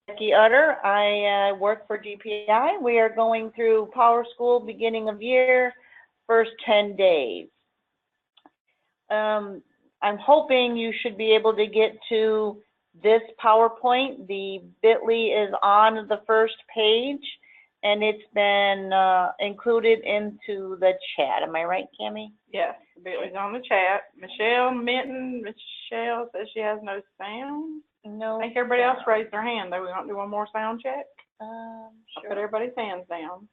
Becky Utter. I work for DPI. We are going through Power School beginning of year, first 10 days. I'm hoping you should be able to get to this PowerPoint. The bit.ly is on the first page, and it's been included into the chat. Am I right, Cammie? Yes, the bit.ly is on the chat. Michelle says she has no sound. No. I think everybody else raised their hand, though. We want to do one more sound check? Sure. I'll put everybody's hands down.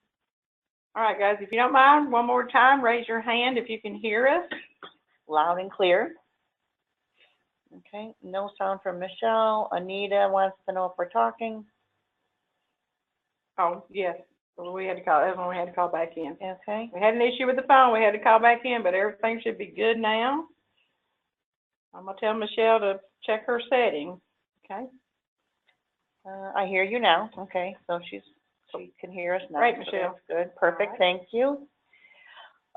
All right, guys, if you don't mind, one more time, raise your hand if you can hear us. Loud and clear. Okay, no sound from Michelle. Anita wants to know if we're talking. Oh, yes. We had to call, that's when we had to call back in. Okay. We had an issue with the phone. We had to call back in, but everything should be good now. I'm going to tell Michelle to check her settings. Okay. I hear you now. Okay, so she can hear us now. Great, Michelle. So good. Perfect. Right. Thank you.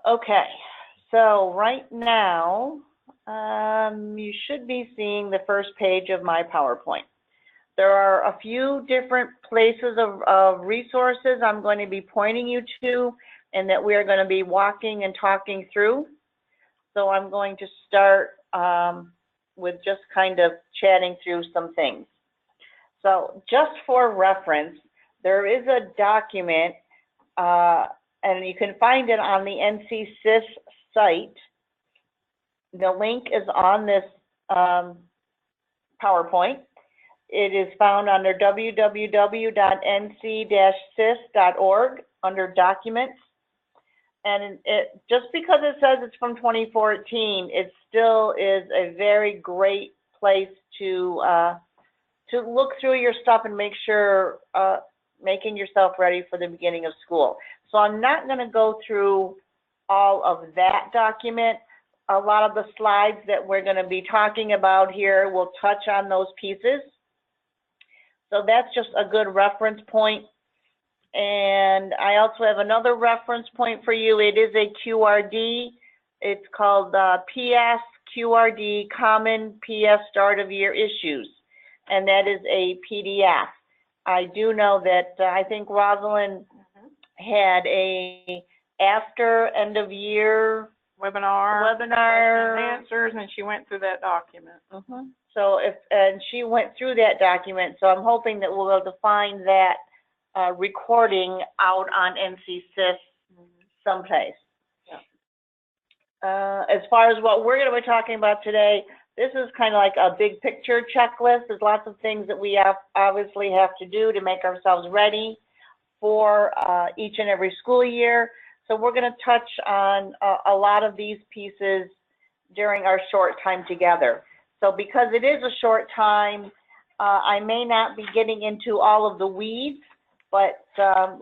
Okay, so right now, you should be seeing the first page of my PowerPoint. There are a few different places of resources I'm going to be pointing you to and that we are going to be walking and talking through. So I'm going to start with just kind of chatting through some things. So just for reference, there is a document, and you can find it on the NCSYS site. The link is on this PowerPoint. It is found under www.nc-sys.org under Documents. And just because it says it's from 2014, it still is a very great place to look through your stuff and make sure, making yourself ready for the beginning of school. So I'm not going to go through all of that document. A lot of the slides that we're going to be talking about here will touch on those pieces. So that's just a good reference point. And I also have another reference point for you. It is a QRD. It's called PS QRD Common PS Start of Year Issues. And that is a PDF. I do know that I think Rosalind had a after end of year webinar answers, and she went through that document. So and she went through that document. So I'm hoping that we'll be able to find that recording out on NCSYS someplace. Yeah. As far as what we're going to be talking about today, this is kind of like a big picture checklist. There's lots of things that we obviously have to do to make ourselves ready for each and every school year. So we're going to touch on a lot of these pieces during our short time together. So because it is a short time, I may not be getting into all of the weeds, but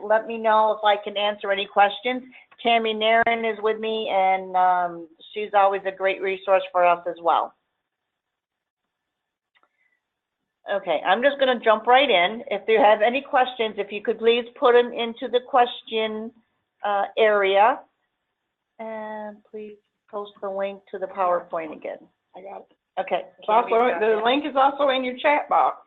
let me know if I can answer any questions. Tammy Nairn is with me, and she's always a great resource for us as well. Okay, I'm just going to jump right in. If you have any questions, if you could please put them into the question area, and please post the link to the PowerPoint again. I got it. Okay. The link is also in your chat box.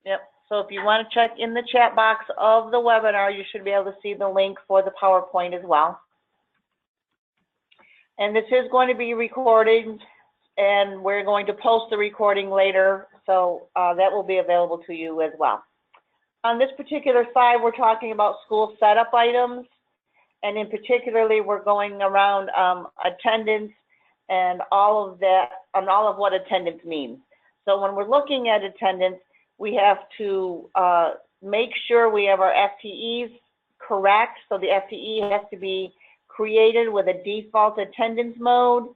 Yep. So if you want to check in the chat box of the webinar, you should be able to see the link for the PowerPoint as well. And this is going to be recorded, and we're going to post the recording later, so that will be available to you as well. On this particular slide, we're talking about school setup items, and in particularly, we're going around attendance and all of that, and all of what attendance means. So when we're looking at attendance, we have to make sure we have our FTEs correct. So the FTE has to be created with a default attendance mode.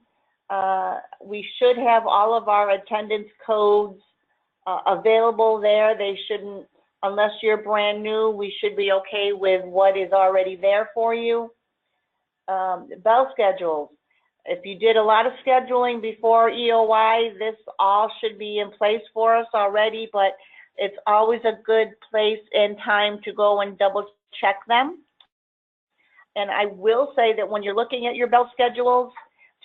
We should have all of our attendance codes available there. They shouldn't, unless you're brand new, we should be okay with what is already there for you. Bell schedules. If you did a lot of scheduling before EOY, this all should be in place for us already, but it's always a good place and time to go and double check them. And I will say that when you're looking at your bell schedules,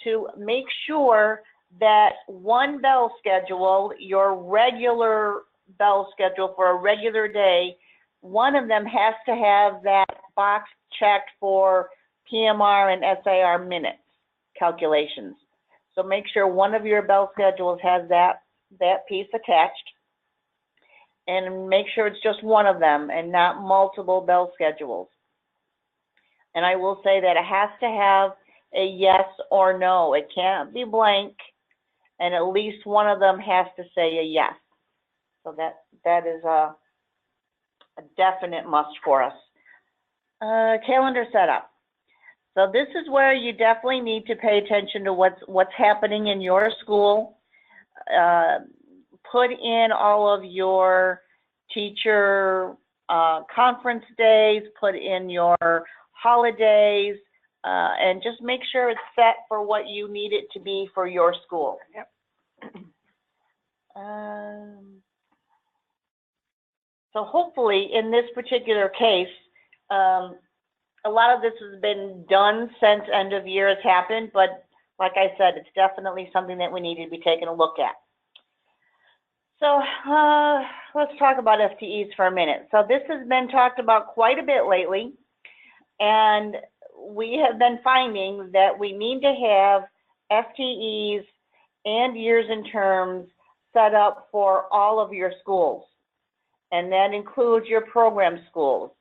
to make sure that one bell schedule, your regular bell schedule for a regular day, one of them has to have that box checked for PMR and SAR minutes calculations. So make sure one of your bell schedules has that piece attached, and make sure it's just one of them and not multiple bell schedules. And I will say that it has to have a yes or no. It can't be blank, and at least one of them has to say a yes. So that is a definite must for us. Calendar setup. So this is where you definitely need to pay attention to what's happening in your school. Put in all of your teacher conference days, put in your holidays, and just make sure it's set for what you need it to be for your school. Yep. So hopefully in this particular case, a lot of this has been done since end of year has happened, but like I said, it's definitely something that we need to be taking a look at. So let's talk about FTEs for a minute. So this has been talked about quite a bit lately, and we have been finding that we need to have FTEs and years and terms set up for all of your schools. And that includes your program schools,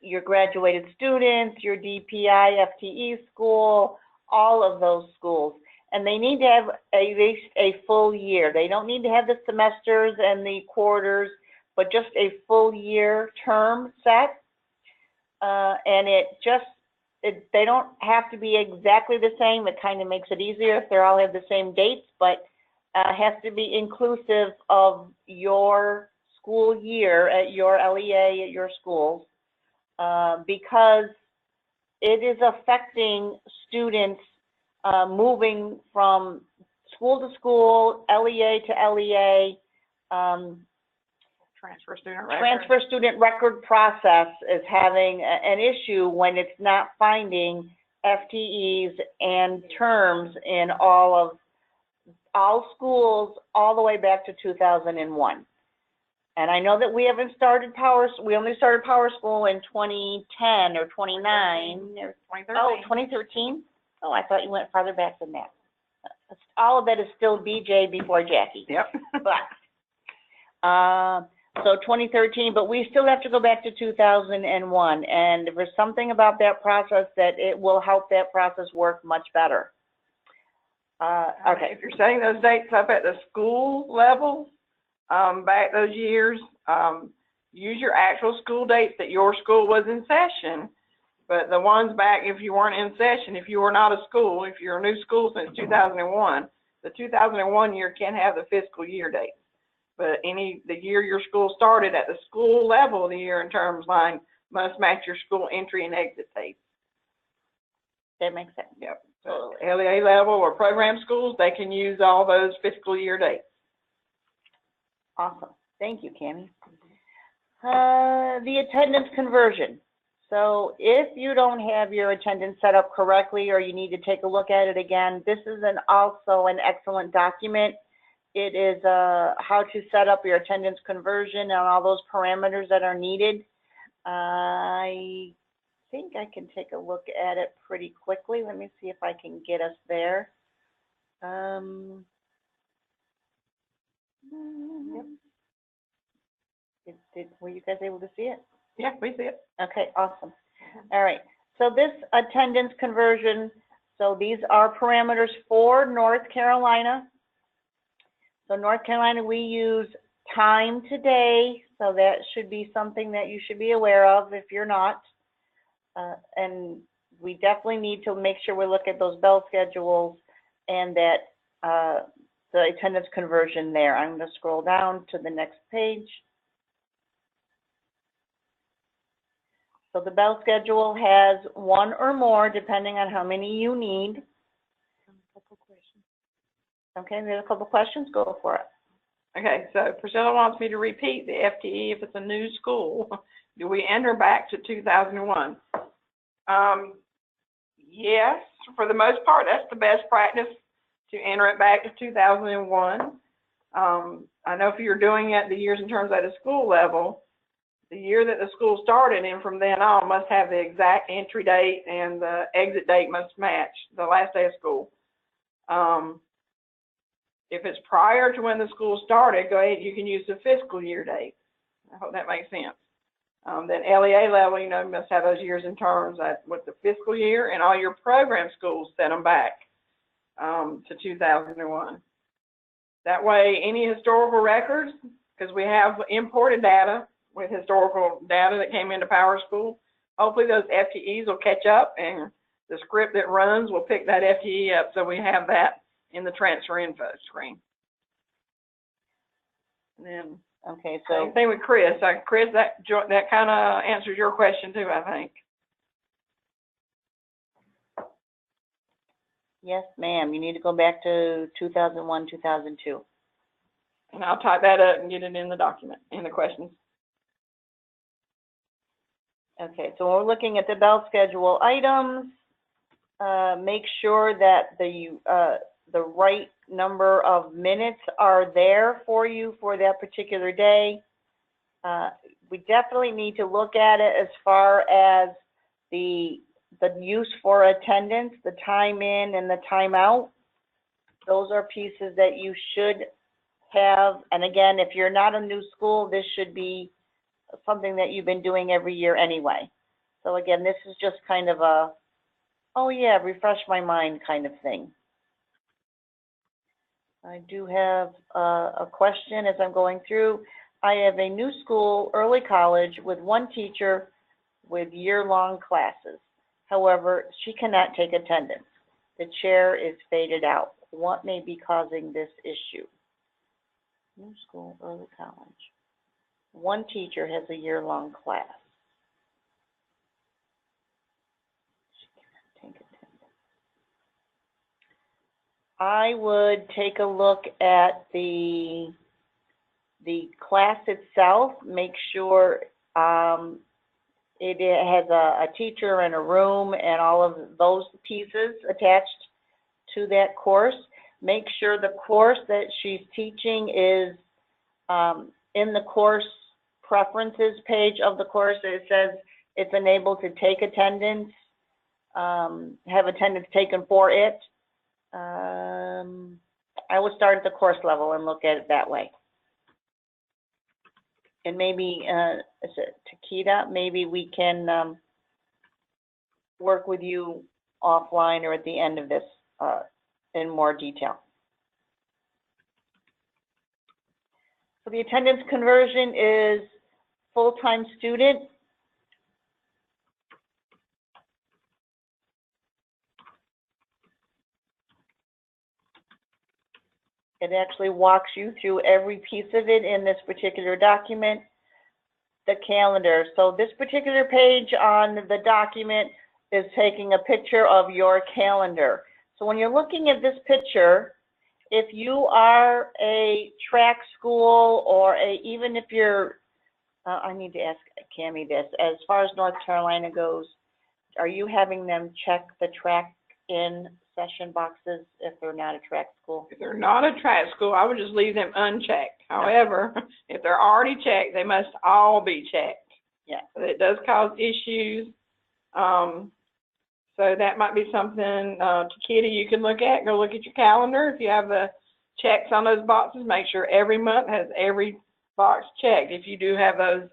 your graduated students, your DPI, FTE school, all of those schools. And they need to have at least a full year. They don't need to have the semesters and the quarters, but just a full year term set. And they don't have to be exactly the same. It kind of makes it easier if they all have the same dates, but has to be inclusive of your school year at your LEA at your schools, because it is affecting students moving from school to school, LEA to LEA. Transfer student record process is having an issue when it's not finding FTEs and terms in all schools all the way back to 2001. And I know that we haven't started we only started Power School in 2010 or 2009. 2013. Oh, 2013? Oh, I thought you went farther back than that. All of that is still BJ before Jackie. Yep. So 2013, but we still have to go back to 2001. And there's something about that process that it will help that process work much better. Okay. If you're setting those dates up at the school level, back those years, use your actual school dates that your school was in session, but the ones back if you weren't in session, if you were not a school, if you're a new school since 2001, the 2001 year can have the fiscal year date. But the year your school started at the school level, the year and terms line must match your school entry and exit dates. That makes sense. Yep. So LEA level or program schools, they can use all those fiscal year dates. Awesome. Thank you, Cammie. The attendance conversion. So if you don't have your attendance set up correctly or you need to take a look at it again, this is also an excellent document. It is how to set up your attendance conversion and all those parameters that are needed. I think I can take a look at it pretty quickly. Let me see if I can get us there. Yep. Were you guys able to see it? Yeah, we see it. Okay, awesome. All right. So this attendance conversion, so these are parameters for North Carolina. So North Carolina, we use time today, so that should be something that you should be aware of if you're not. And we definitely need to make sure we look at those bell schedules and that the attendance conversion there. I'm going to scroll down to the next page. So the bell schedule has one or more, depending on how many you need. Okay, there's a couple questions. Go for it. Okay, so Priscilla wants me to repeat the FTE if it's a new school. Do we enter back to 2001? Yes, for the most part, that's the best practice to enter it back to 2001. I know if you're doing it the years in terms at a school level, the year that the school started and from then on must have the exact entry date and the exit date must match the last day of school. If it's prior to when the school started, go ahead, you can use the fiscal year date. I hope that makes sense. Then LEA level, you know, you must have those years in terms with the fiscal year, and all your program schools set them back to 2001. That way, any historical records, because we have imported data with historical data that came into Power School, hopefully those FTEs will catch up and the script that runs will pick that FTE up so we have that in the transfer info screen. And then, okay, so same thing with Chris. Chris, that kind of answers your question too, I think. yes, ma'am. You need to go back to 2001, 2002. And I'll type that up and get it in the document, in the questions. Okay, so we're looking at the bell schedule items. Make sure that the right number of minutes are there for you for that particular day. We definitely need to look at it as far as the use for attendance, the time in and the time out. Those are pieces that you should have. And again, if you're not a new school, this should be something that you've been doing every year anyway. So again, this is just kind of a, oh yeah, refresh my mind kind of thing. I do have a question as I'm going through. I have a new school, early college, with one teacher with year-long classes. However, she cannot take attendance. The chair is faded out. What may be causing this issue? New school, early college. One teacher has a year-long class. She cannot take attendance. I would take a look at the class itself, make sure it has a teacher and a room and all of those pieces attached to that course. Make sure the course that she's teaching is in the course preferences page of the course. It says it's enabled to take attendance, have attendance taken for it. I would start at the course level and look at it that way. And maybe, is it Takeda? Maybe we can work with you offline or at the end of this in more detail. So the attendance conversion is full-time student. It actually walks you through every piece of it in this particular document, the calendar. So this particular page on the document is taking a picture of your calendar. So when you're looking at this picture, if you are a track school or even if you're, I need to ask Cammie this, as far as North Carolina goes, are you having them check the track in session boxes if they're not a track school? If they're not a track school, I would just leave them unchecked. However, if they're already checked, they must all be checked. Yeah. But it does cause issues. So that might be something, Takeda, you can look at. Go look at your calendar. If you have the checks on those boxes, make sure every month has every box checked if you do have those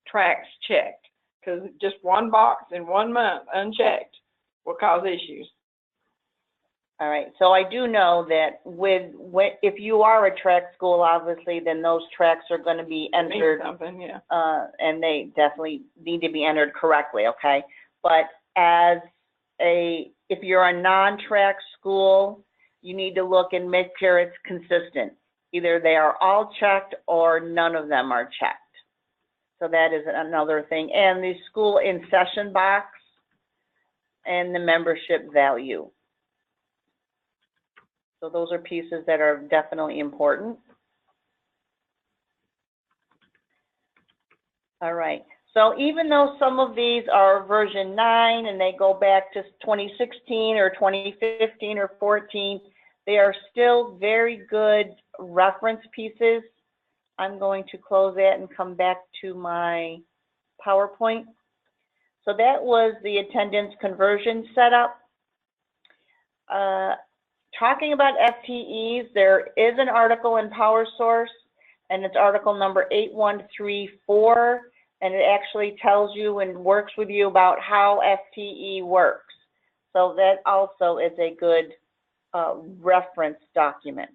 tracks checked. Because just one box in 1 month unchecked will cause issues. All right, so I do know that if you are a track school, obviously, then those tracks are going to be entered. Something, yeah. And they definitely need to be entered correctly, okay? But if you're a non-track school, you need to look and make sure it's consistent. Either they are all checked or none of them are checked. So that is another thing. And the school in session box and the membership value. So those are pieces that are definitely important. All right. So even though some of these are version 9 and they go back to 2016 or 2015 or 14, they are still very good reference pieces. I'm going to close that and come back to my PowerPoint. So that was the attendance conversion setup. Talking about FTEs, there is an article in PowerSource, and it's article number 8134, and it actually tells you and works with you about how FTE works. So that also is a good reference document.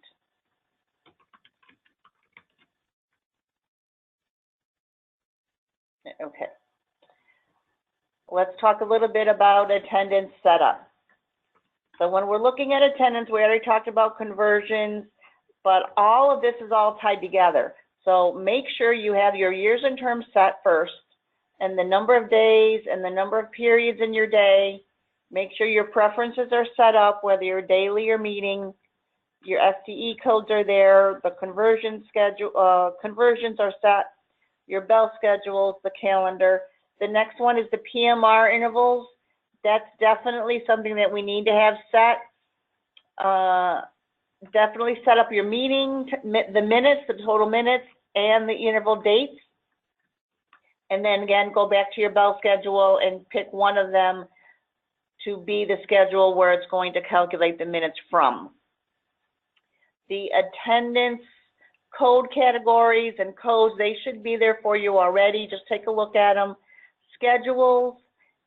Okay. Let's talk a little bit about attendance setup. So when we're looking at attendance, we already talked about conversions, but all of this is all tied together. So make sure you have your years and terms set first, and the number of days and the number of periods in your day. Make sure your preferences are set up, whether you're daily or meeting. Your FTE codes are there. The conversion schedule, conversions are set. Your bell schedules, the calendar. The next one is the PMR intervals. That's definitely something that we need to have set. Definitely set up your meeting, the minutes, the total minutes, and the interval dates. And then again, go back to your bell schedule and pick one of them to be the schedule where it's going to calculate the minutes from. The attendance code categories and codes, they should be there for you already. Just take a look at them. Schedules,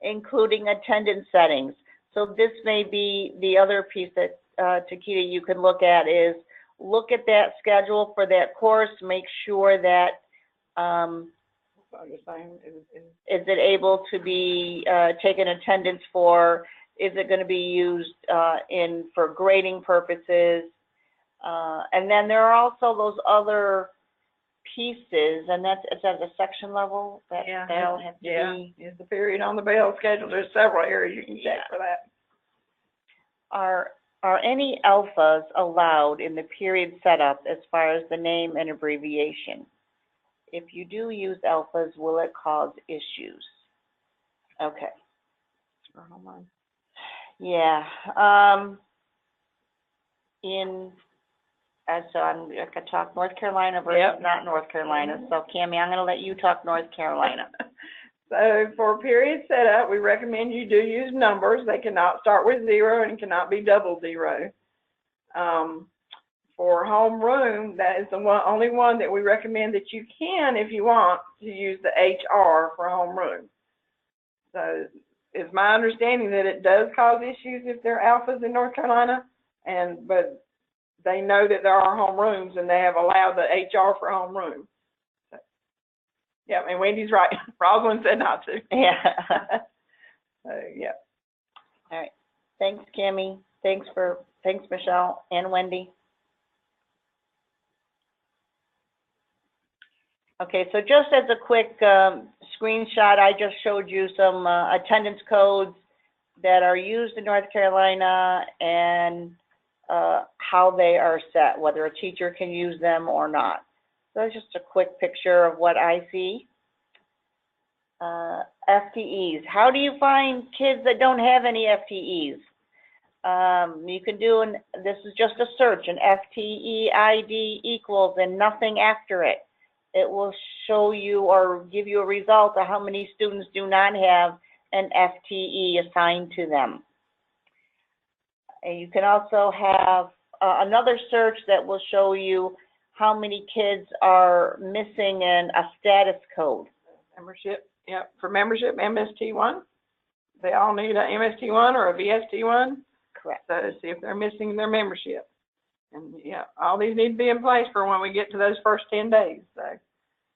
including attendance settings. So this may be the other piece that, Takita, you can look at is look at that schedule for that course. Make sure that is it able to be taken attendance for? Is it going to be used for grading purposes? And then there are also those other pieces, and it's at the section level that that'll have to be. Is the period on the bell schedule? There's several areas you can check for that. Are any alphas allowed in the period setup as far as the name and abbreviation? If you do use alphas, will it cause issues? Okay. Yeah. So I could talk North Carolina versus not North Carolina. So Cammie, I'm going to let you talk North Carolina. So for period setup, we recommend you do use numbers. They cannot start with 0 and cannot be double 0. For homeroom, that is the only one that we recommend that you can, if you want, to use the HR for homeroom. So it's my understanding that it does cause issues if they're alphas in North Carolina, but they know that there are homerooms and they have allowed the HR for homeroom. So, yeah, and Wendy's right. Rosalind said not to. Yeah. Yeah. All right. Thanks, Cammie. Thanks, Michelle and Wendy. Okay, so just as a quick screenshot, I just showed you some attendance codes that are used in North Carolina and how they are set, whether a teacher can use them or not. So that's just a quick picture of what I see. FTEs. How do you find kids that don't have any FTEs? You can do, this is just a search, an FTE ID equals and nothing after it. It will show you or give you a result of how many students do not have an FTE assigned to them. And you can also have another search that will show you how many kids are missing a status code. Membership, yeah. For membership, MST1. They all need a MST1 or a VST1. Correct. So to see if they're missing their membership. And yeah, all these need to be in place for when we get to those first 10 days. So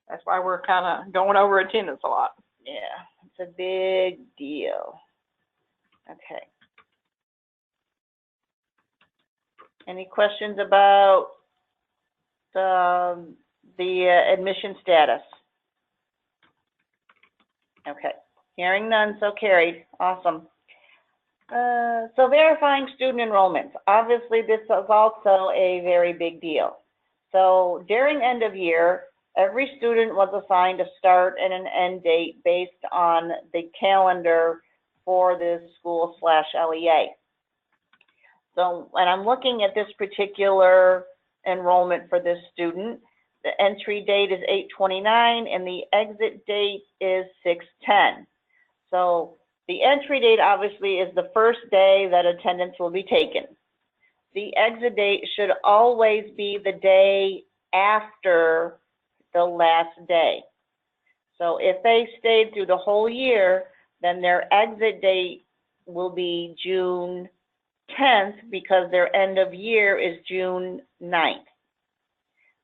that's why we're kind of going over attendance a lot. Yeah, it's a big deal. Okay. Any questions about the admission status? Okay. Hearing none, so carried. Awesome. So verifying student enrollments. Obviously, this is also a very big deal. So during end of year, every student was assigned a start and an end date based on the calendar for the school/LEA. So when I'm looking at this particular enrollment for this student. The entry date is 8/29 and the exit date is 6/10. So the entry date obviously is the first day that attendance will be taken. The exit date should always be the day after the last day. So if they stayed through the whole year, then their exit date will be June 10th because their end of year is June 9th.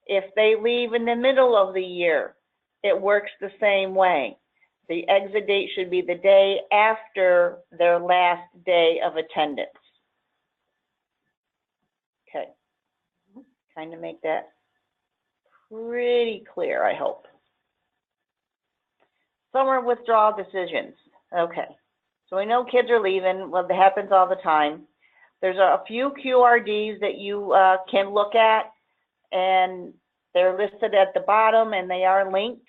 If they leave in the middle of the year, it works the same way. The exit date should be the day after their last day of attendance. Okay, kind of make that pretty clear, I hope. Summer withdrawal decisions. Okay, so we know kids are leaving. Well, that happens all the time. There's a few QRDs that you can look at, and they're listed at the bottom, and they are linked.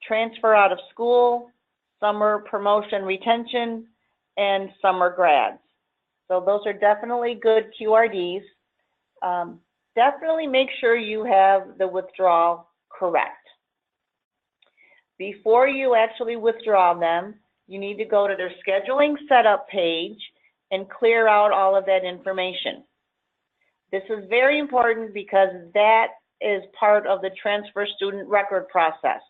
Transfer out of school, summer promotion retention, and summer grads. So those are definitely good QRDs. Definitely make sure you have the withdrawal correct. Before you actually withdraw them, you need to go to their scheduling setup page and clear out all of that information. This is very important because that is part of the transfer student record process.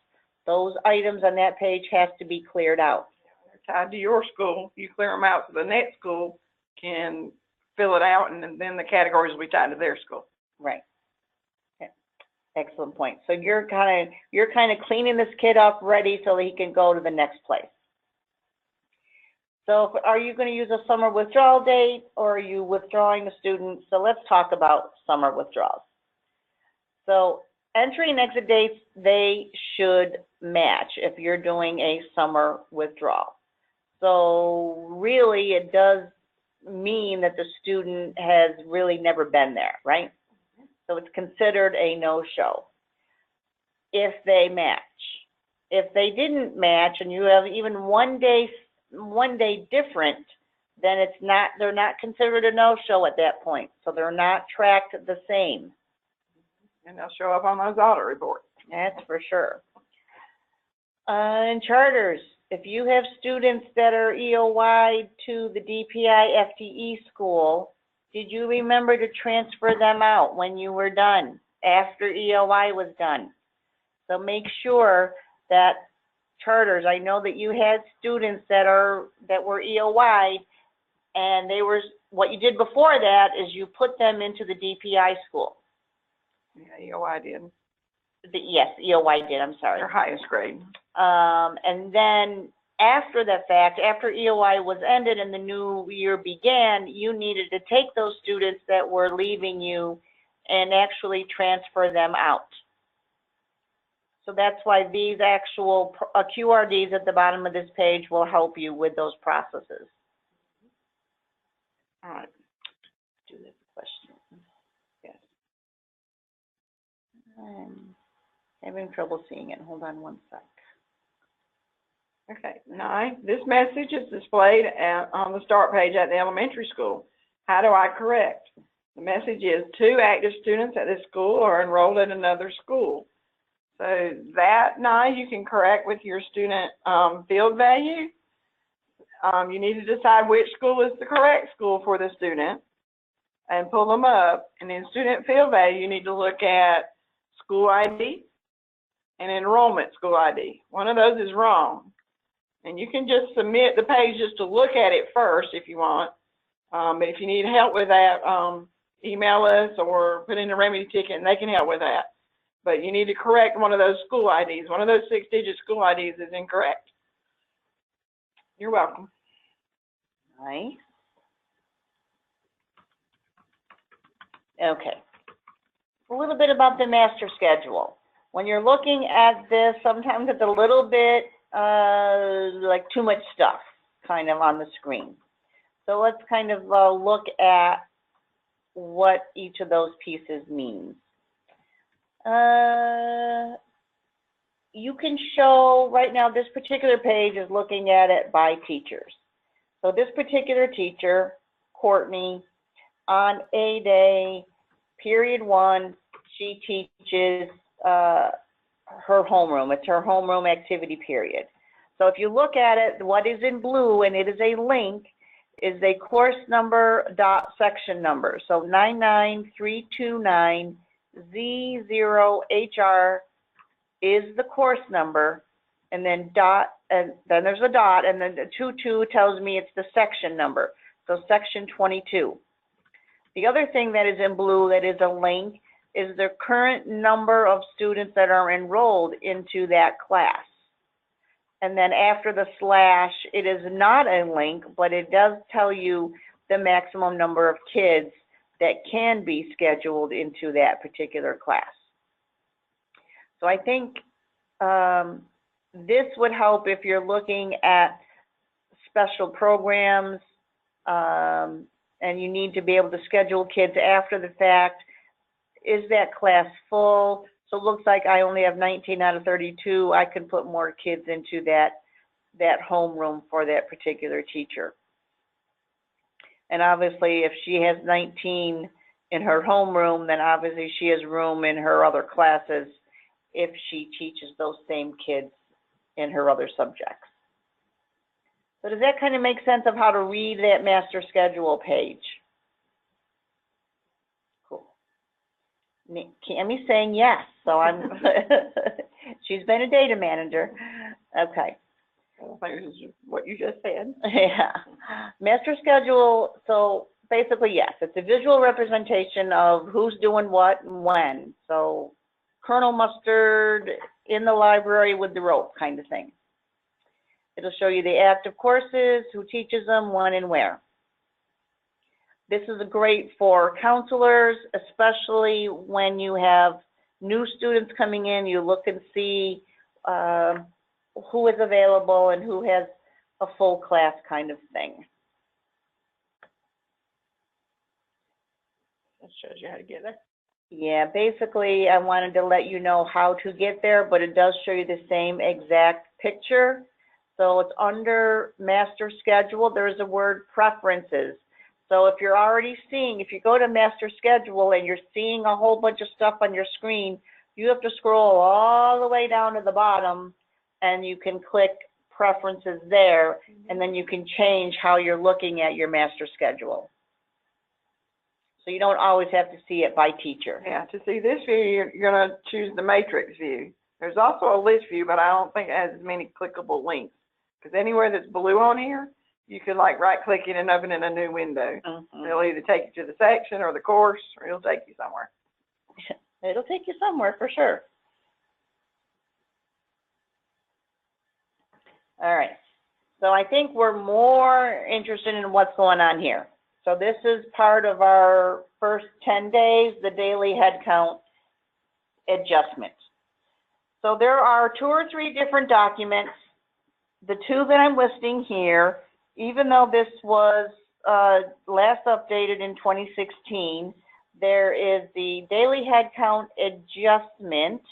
Those items on that page has to be cleared out. They're tied to your school. You clear them out so the next school can fill it out, and then the categories will be tied to their school. Right. Okay. Excellent point. So you're kind of cleaning this kid up ready so that he can go to the next place. So are you going to use a summer withdrawal date, or are you withdrawing a student? So let's talk about summer withdrawals. So entry and exit dates, they should match if you're doing a summer withdrawal. So really it does mean that the student has really never been there, right? So it's considered a no-show if they match. If they didn't match and you have even one day different, then they're not considered a no-show at that point. So they're not tracked the same. And they'll show up on those audit reports. That's for sure. And charters, if you have students that are EOY to the DPI FTE school, did you remember to transfer them out when you were done, after EOY was done? So make sure that charters, I know that you had students that were EOY, and what you did before that is you put them into the DPI school. Yeah, EOY did. Yes, EOY did, I'm sorry. Their highest grade. And then after that fact, after EOY was ended and the new year began, you needed to take those students that were leaving you and actually transfer them out. So that's why these actual QRDs at the bottom of this page will help you with those processes. All right. Do this question. Yes. I'm having trouble seeing it. Hold on one sec. Okay, 9, this message is displayed on the start page at the elementary school. How do I correct? The message is 2 active students at this school are enrolled at another school. So that 9 you can correct with your student field value. You need to decide which school is the correct school for the student and pull them up. And in student field value, you need to look at school ID and enrollment school ID. One of those is wrong. And you can just submit the page just to look at it first if you want. But if you need help with that, email us or put in a remedy ticket and they can help with that. But you need to correct one of those school IDs. One of those 6-digit school IDs is incorrect. You're welcome. Nice. Okay. A little bit about the master schedule. When you're looking at this, sometimes it's a little bit like too much stuff kind of on the screen. So let's kind of look at what each of those pieces means. You can show, right now this particular page is looking at it by teachers. So this particular teacher, Courtney, on A day, period 1, she teaches her homeroom. It's her homeroom activity period. So if you look at it, what is in blue, and it is a link, is a course number dot section number. So 99329Z0HR is the course number, and then dot, and then there's a dot, and then the 22 tells me it's the section number. So section 22. The other thing that is in blue that is a link is the current number of students that are enrolled into that class. And then after the slash, it is not a link, but it does tell you the maximum number of kids that can be scheduled into that particular class. So I think this would help if you're looking at special programs, and you need to be able to schedule kids after the fact. Is that class full? So it looks like I only have 19 out of 32. I can put more kids into that homeroom for that particular teacher. And obviously, if she has 19 in her homeroom, then obviously she has room in her other classes if she teaches those same kids in her other subjects. So does that kind of make sense of how to read that master schedule page? Cool. Cammie's saying yes, so I'm, she's been a data manager. Okay. I think this is what you just said. Yeah. Master schedule, so basically, yes, it's a visual representation of who's doing what and when. So Colonel Mustard in the library with the rope kind of thing. It'll show you the active courses, who teaches them, when and where. This is great for counselors, especially when you have new students coming in. You look and see who is available and who has a full class kind of thing. That shows you how to get there. Yeah, basically I wanted to let you know how to get there, but it does show you the same exact picture. So it's under master schedule, there's a word preferences. So if you're already seeing, if you go to master schedule and you're seeing a whole bunch of stuff on your screen, you have to scroll all the way down to the bottom and you can click preferences there, and then you can change how you're looking at your master schedule. So you don't always have to see it by teacher. Yeah, to see this view, you're going to choose the matrix view. There's also a list view, but I don't think it has as many clickable links. Because anywhere that's blue on here, you can like right click it and open in a new window. Mm-hmm. It'll either take you to the section or the course, or it'll take you somewhere. It'll take you somewhere for sure. All right. So I think we're more interested in what's going on here. So this is part of our first 10 days, the daily head count adjustment. So there are 2 or 3 different documents. The 2 that I'm listing here, even though this was last updated in 2016, there is the daily head count adjustment,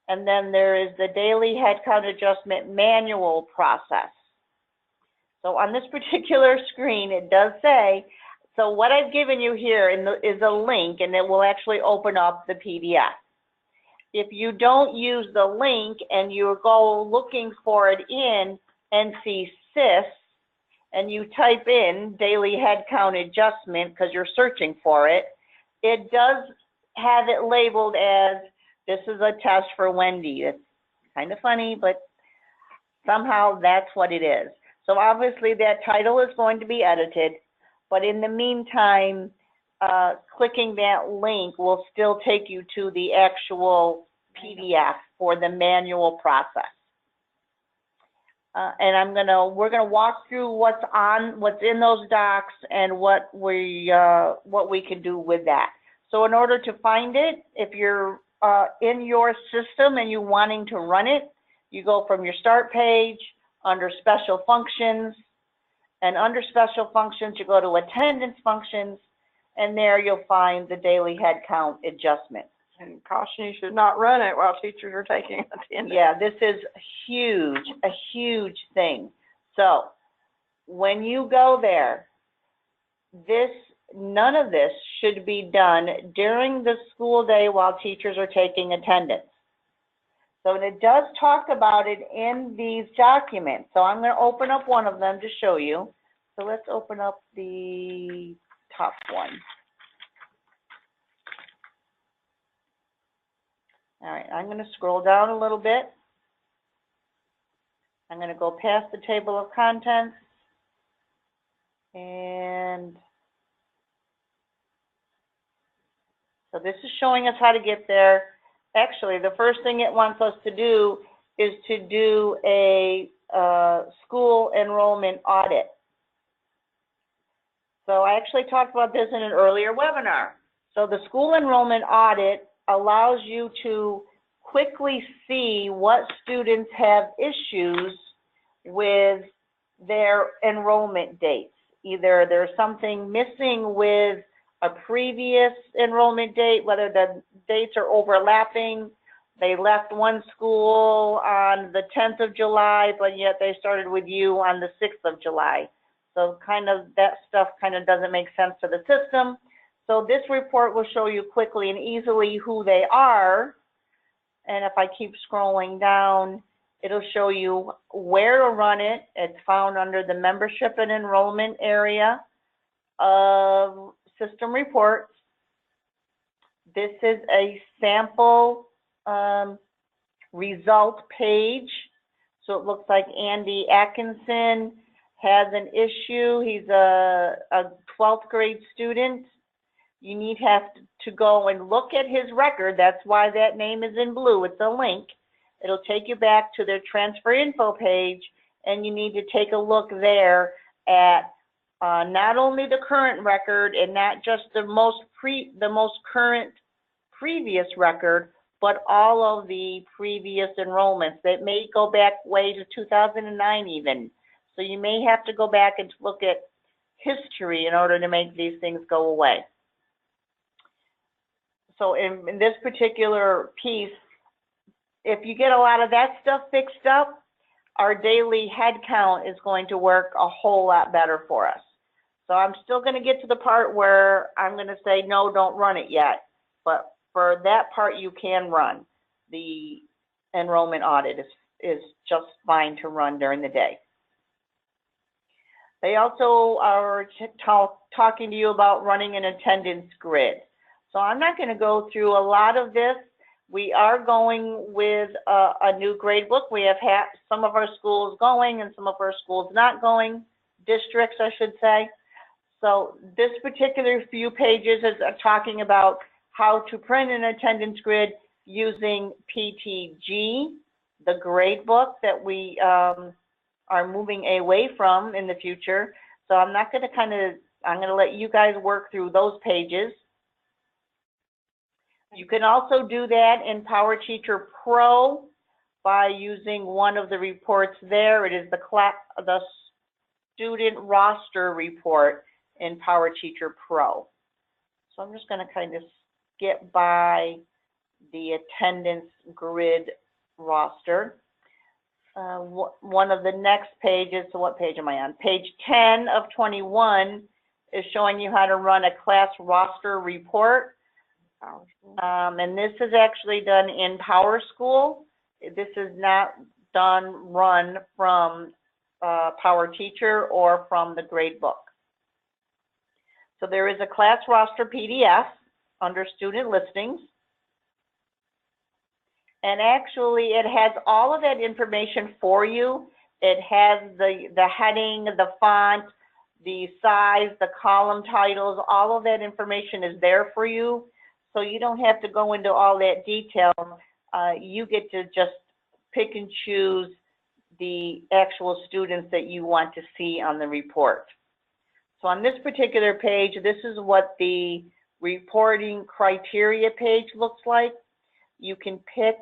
and then there is the daily head count adjustment manual process. So on this particular screen, it does say, so what I've given you here is a link, and it will actually open up the PDF. If you don't use the link and you go looking for it in NC-SIS, and you type in daily head count adjustment because you're searching for it, it does have it labeled as, this is a test for Wendy. It's kind of funny, but somehow that's what it is. So obviously that title is going to be edited, but in the meantime, clicking that link will still take you to the actual PDF for the manual process. And we're gonna walk through what's in those docs and what we can do with that. So in order to find it, if you're in your system and you wanting to run it, you go from your start page under special functions, and under special functions you go to attendance functions, and there you'll find the daily head count adjustment. And caution, you should not run it while teachers are taking attendance. Yeah, this is a huge thing. So when you go there, this none of this should be done during the school day while teachers are taking attendance. So it does talk about it in these documents. So I'm going to open up one of them to show you. So let's open up the top one. All right, I'm going to scroll down a little bit. I'm going to go past the table of contents. And so this is showing us how to get there. Actually, the first thing it wants us to do is to do a school enrollment audit. So I actually talked about this in an earlier webinar. So the school enrollment audit allows you to quickly see what students have issues with their enrollment dates. Either there's something missing with a previous enrollment date, whether the dates are overlapping. They left one school on the 10th of July, but yet they started with you on the 6th of July. So kind of that stuff kind of doesn't make sense to the system. So this report will show you quickly and easily who they are. And if I keep scrolling down, it'll show you where to run it. It's found under the membership and enrollment area of system reports. This is a sample result page. So it looks like Andy Atkinson has an issue. He's a 12th grade student. You need have to go and look at his record. That's why that name is in blue. It's a link. It'll take you back to their transfer info page, and you need to take a look there at not only the current record and not just the most current previous record, but all of the previous enrollments. That may go back way to 2009 even. So you may have to go back and look at history in order to make these things go away. So in this particular piece, if you get a lot of that stuff fixed up, our daily head count is going to work a whole lot better for us. So I'm still going to get to the part where I'm going to say, no, don't run it yet. But for that part, you can run. The enrollment audit is just fine to run during the day. They also are talking to you about running an attendance grid. So I'm not going to go through a lot of this. We are going with a new grade book. We have had some of our schools going and some of our schools not going, districts, I should say. So this particular few pages is talking about how to print an attendance grid using PTG, the grade book that we are moving away from in the future. So I'm not going to I'm going to let you guys work through those pages. You can also do that in PowerTeacher Pro by using one of the reports there. It is the student roster report in PowerTeacher Pro. So I'm just going to kind of skip by the attendance grid roster. One of the next pages, so what page am I on? Page 10 of 21 is showing you how to run a class roster report. And this is actually done in PowerSchool. This is not run from PowerTeacher or from the gradebook. So there is a class roster PDF under student listings. And actually it has all of that information for you. It has the heading, the font, the size, the column titles, all of that information is there for you. So you don't have to go into all that detail. You get to just pick and choose the actual students that you want to see on the report. So on this particular page, this is what the reporting criteria page looks like. You can pick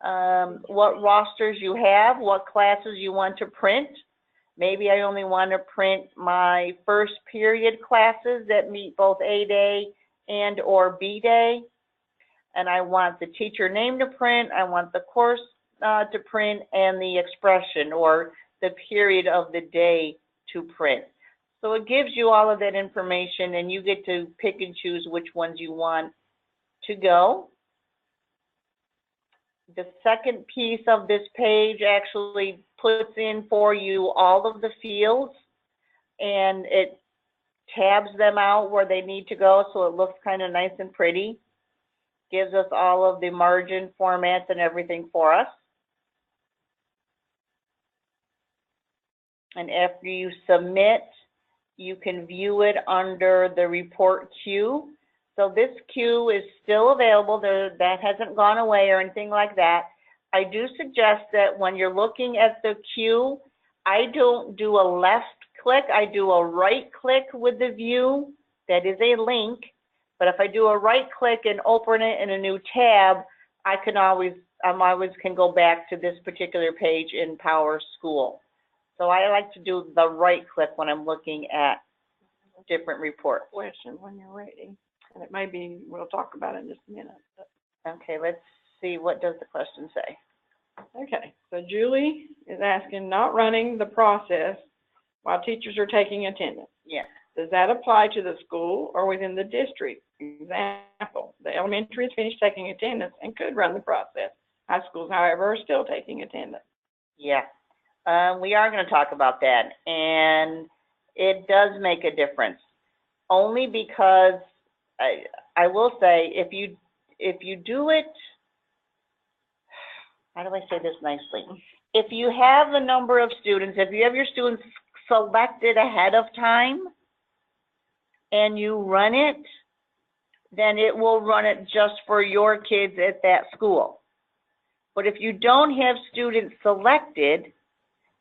what rosters you have, what classes you want to print. Maybe I only want to print my first period classes that meet both A Day and or B Day. And I want the teacher name to print, I want the course to print, and the expression or the period of the day to print. So it gives you all of that information, and you get to pick and choose which ones you want to go. The second piece of this page actually puts in for you all of the fields, and it tabs them out where they need to go, so it looks kind of nice and pretty. Gives us all of the margin formats and everything for us. And after you submit, you can view it under the report queue. So this queue is still available. That hasn't gone away or anything like that. I do suggest that when you're looking at the queue, I don't do a left click. I do a right click with the view. That is a link. But if I do a right click and open it in a new tab, I always can go back to this particular page in Power School. So I like to do the right click when I'm looking at different reports. Question when you're ready. And it may be, we'll talk about it in just a minute. But. Okay, let's see, what does the question say? Okay, so Julie is asking, not running the process while teachers are taking attendance. Yes. Does that apply to the school or within the district? Example, the elementary is finished taking attendance and could run the process. High schools, however, are still taking attendance. Yeah, we are going to talk about that, and it does make a difference. Only because I will say, if you do it, how do I say this nicely? If you have the number of students, if you have your students selected ahead of time and you run it, then it will run it just for your kids at that school. But if you don't have students selected,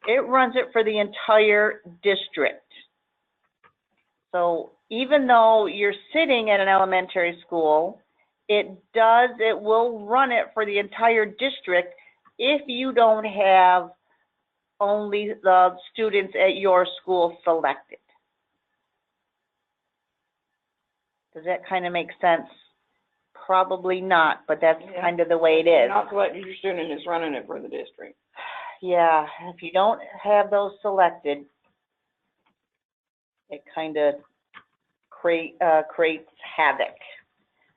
it runs it for the entire district. So even though you're sitting at an elementary school, it will run it for the entire district if you don't have only the students at your school selected. Does that kind of make sense? Probably not, but that's kind of the way it is. Not selected, your student is running it for the district. Yeah, if you don't have those selected, it kind of creates havoc.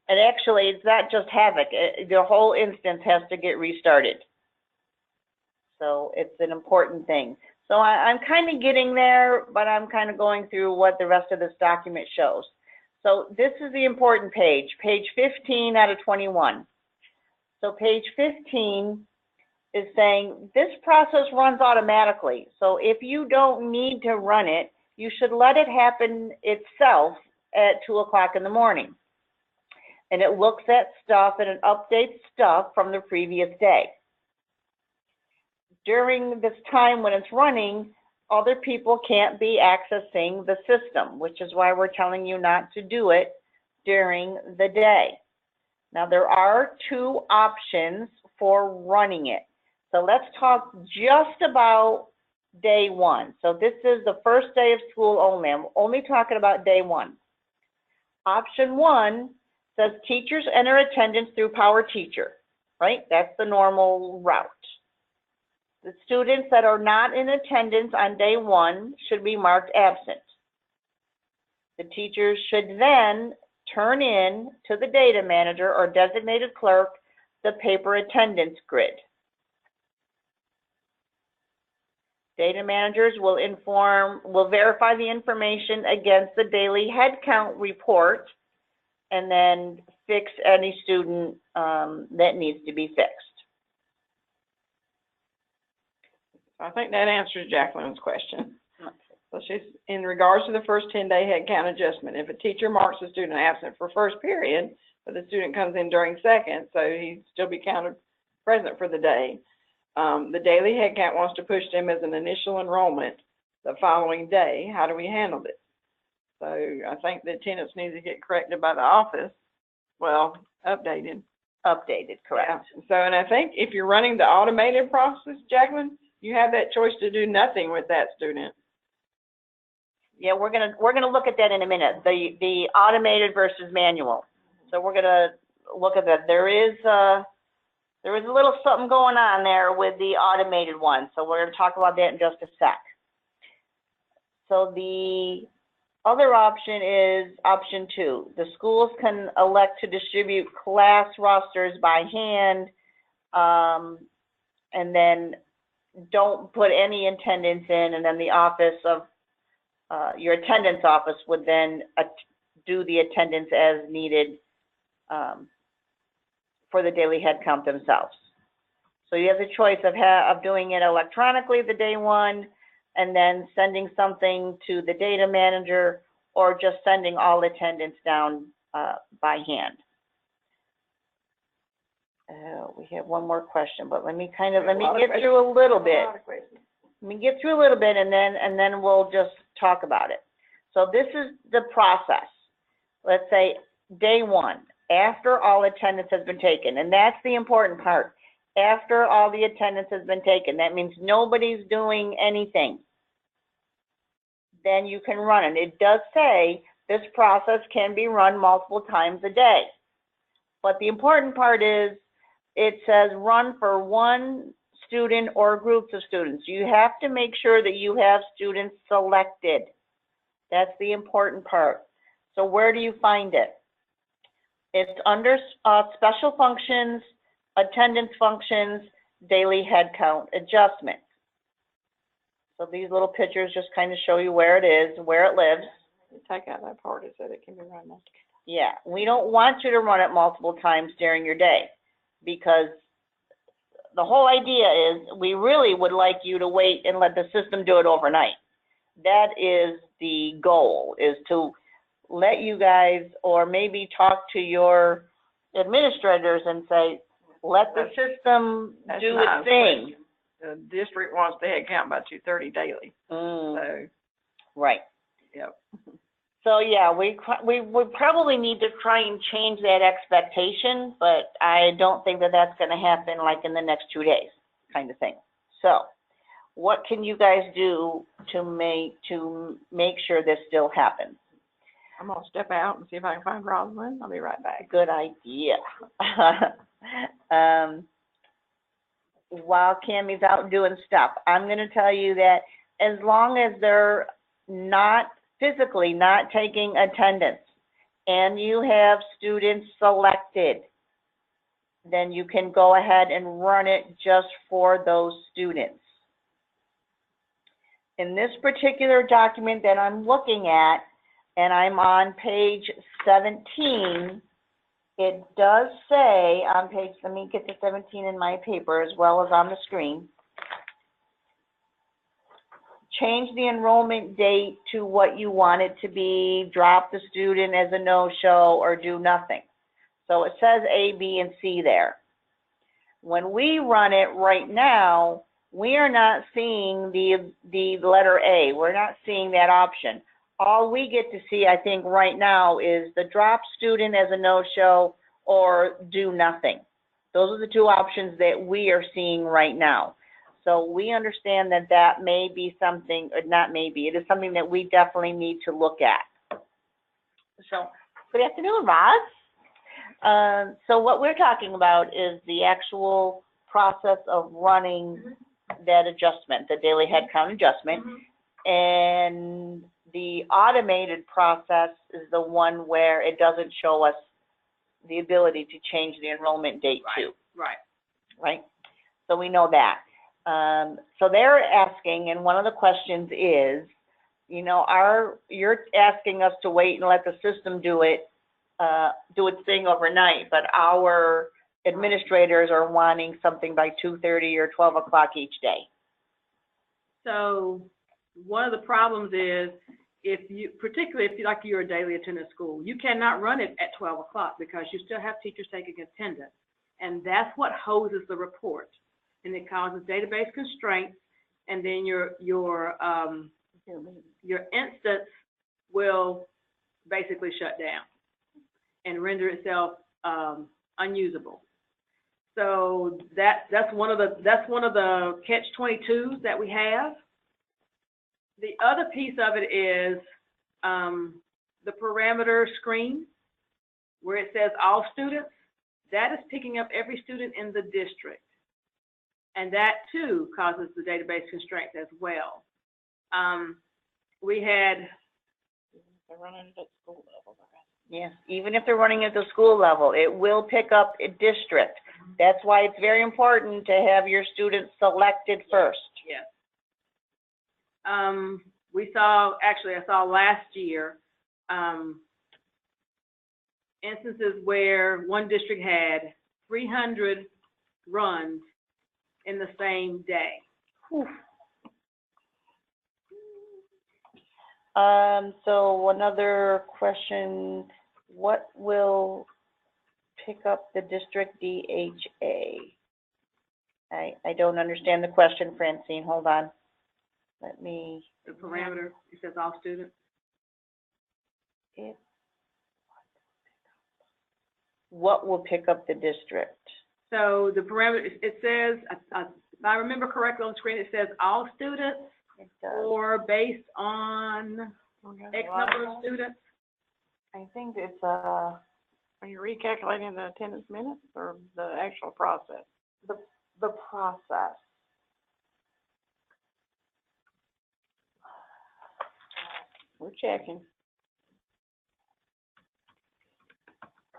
And actually, it's not just havoc. The whole instance has to get restarted. So it's an important thing. So I'm kind of getting there, but I'm kind of going through what the rest of this document shows. So this is the important page, page 15 out of 21. So page 15 is saying this process runs automatically. So if you don't need to run it, you should let it happen itself at 2 o'clock in the morning. And it looks at stuff and it updates stuff from the previous day. During this time when it's running, other people can't be accessing the system, which is why we're telling you not to do it during the day. Now, there are two options for running it. So let's talk just about day one. So this is the first day of school only. I'm only talking about day one. Option one says teachers enter attendance through Power Teacher, right? That's the normal route. The students that are not in attendance on day one should be marked absent. The teachers should then turn in to the data manager or designated clerk the paper attendance grid. Data managers will verify the information against the daily head count report and then fix any student that needs to be fixed. I think that answers Jacqueline's question. So she's, in regards to the first 10-day head count adjustment, if a teacher marks a student absent for first period, but the student comes in during second, so he'd still be counted present for the day. The daily head count wants to push them as an initial enrollment the following day. How do we handle this? So I think the attendance needs to get corrected by the office. Well, updated. Updated, correct. Yeah. So, and I think if you're running the automated process, Jacqueline, you have that choice to do nothing with that student. Yeah, we're gonna look at that in a minute. The automated versus manual. So we're gonna look at that. There is a little something going on there with the automated one. So we're gonna talk about that in just a sec. So the other option is option 2. The schools can elect to distribute class rosters by hand, and then don't put any attendance in, and then the office of, your attendance office would then do the attendance as needed for the daily head count themselves. So you have the choice of doing it electronically the day one, and then sending something to the data manager, or just sending all attendance down by hand. We have one more question, but let me get through a little bit. Let me get through a little bit, and then we'll just talk about it. So this is the process. Let's say day one, after all attendance has been taken, and that's the important part. After all the attendance has been taken, that means nobody's doing anything. Then you can run it. It does say this process can be run multiple times a day. But the important part is it says run for one student or groups of students. You have to make sure that you have students selected. That's the important part. So where do you find it? It's under special functions, attendance functions, daily head count adjustment. So these little pictures just kind of show you where it is, where it lives. Take out that part, it said it can be run multiple. Yeah, we don't want you to run it multiple times during your day, because the whole idea is we really would like you to wait and let the system do it overnight. That is the goal, is to let you guys, or maybe talk to your administrators and say, let the system do its thing. The district wants the head count by 2:30 daily. So, right. Yep. So yeah, we probably need to try and change that expectation, but I don't think that that's going to happen like in the next 2 days, kind of thing. So, what can you guys do to make sure this still happens? I'm gonna step out and see if I can find Rosalind. I'll be right back. Good idea. While Cammie's out doing stuff, I'm going to tell you that as long as they're not physically not taking attendance and you have students selected, then you can go ahead and run it just for those students. In this particular document that I'm looking at, and I'm on page 17, it does say on page, let me get to 17 in my paper as well as on the screen. Change the enrollment date to what you want it to be, drop the student as a no-show, or do nothing. So it says A, B, and C there. When we run it right now, we are not seeing the letter A. We're not seeing that option. All we get to see, I think, right now is the drop student as a no-show or do nothing. Those are the two options that we are seeing right now. So we understand that that may be something, or not maybe, it is something that we definitely need to look at. So, good afternoon, Roz. So what we're talking about is the actual process of running that adjustment, the daily head count adjustment. And the automated process is the one where it doesn't show us the ability to change the enrollment date too. Right? So we know that. So they're asking, and one of the questions is, you know, you're asking us to wait and let the system do its thing overnight, but our administrators are wanting something by 2:30 or 12 o'clock each day. So one of the problems is, particularly if you're a daily attendance school, you cannot run it at 12 o'clock because you still have teachers taking attendance. And that's what hoses the report. And it causes database constraints, and then your instance will basically shut down and render itself unusable. So that's one of the catch-22s that we have. The other piece of it is the parameter screen where it says all students. That is picking up every student in the district. And that too causes the database constraints as well. We had They're running it at school level. Yes, even if they're running at the school level, it will pick up a district. That's why it's very important to have your students selected first. Yes. We saw, actually, I saw last year, instances where one district had 300 runs in the same day. Whew. So another question, what will pick up the district DHA? I don't understand the question, Francine, hold on. Let me. The parameter, it says all students. What will pick up the district? So the parameter, it says, if I remember correctly on the screen, it says all students It does. or based on X number of students. I think it's, Are you recalculating the attendance minutes or the actual process? the process. We're checking.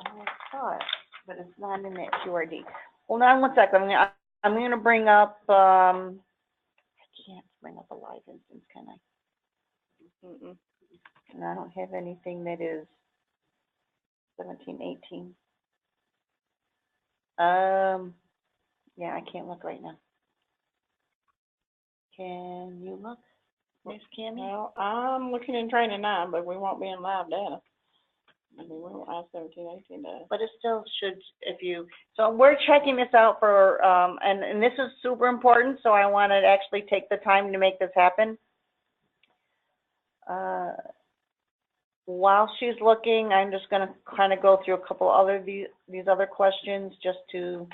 I saw it, but it's not in that QRD. Hold on one second. I'm gonna bring up, I can't bring up a live instance, can I? Mm-mm. And I don't have anything that is 17, 18. Yeah, I can't look right now. Can you look, Miss Cammy? Well, I'm looking in training 9, but we won't be in live data. I mean, we won't have 17, 18 data. But it still should, if you, so we're checking this out for, and this is super important, so I want to actually take the time to make this happen. While she's looking, I'm just going to kind of go through a couple other, these other questions just to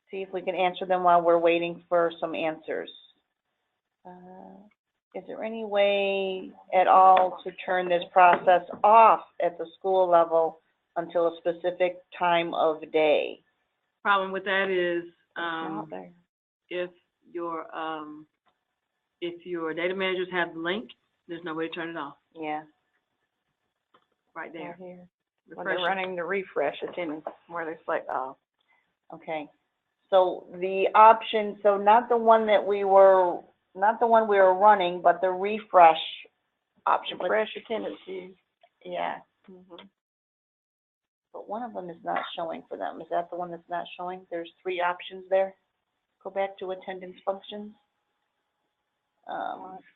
see if we can answer them while we're waiting for some answers. Is there any way at all to turn this process off at the school level until a specific time of day? Problem with that is, Not there. if your data managers have the link, there's no way to turn it off, Yeah. right there. Right here. When Refresh they're it. running the refresh attendance, where they select all. Okay. So the option, so not the one we were running, but the refresh option. But- Refresh attendance view. Yeah. Mm-hmm. But one of them is not showing for them. Is that the one that's not showing? There's 3 options there. Go back to attendance functions.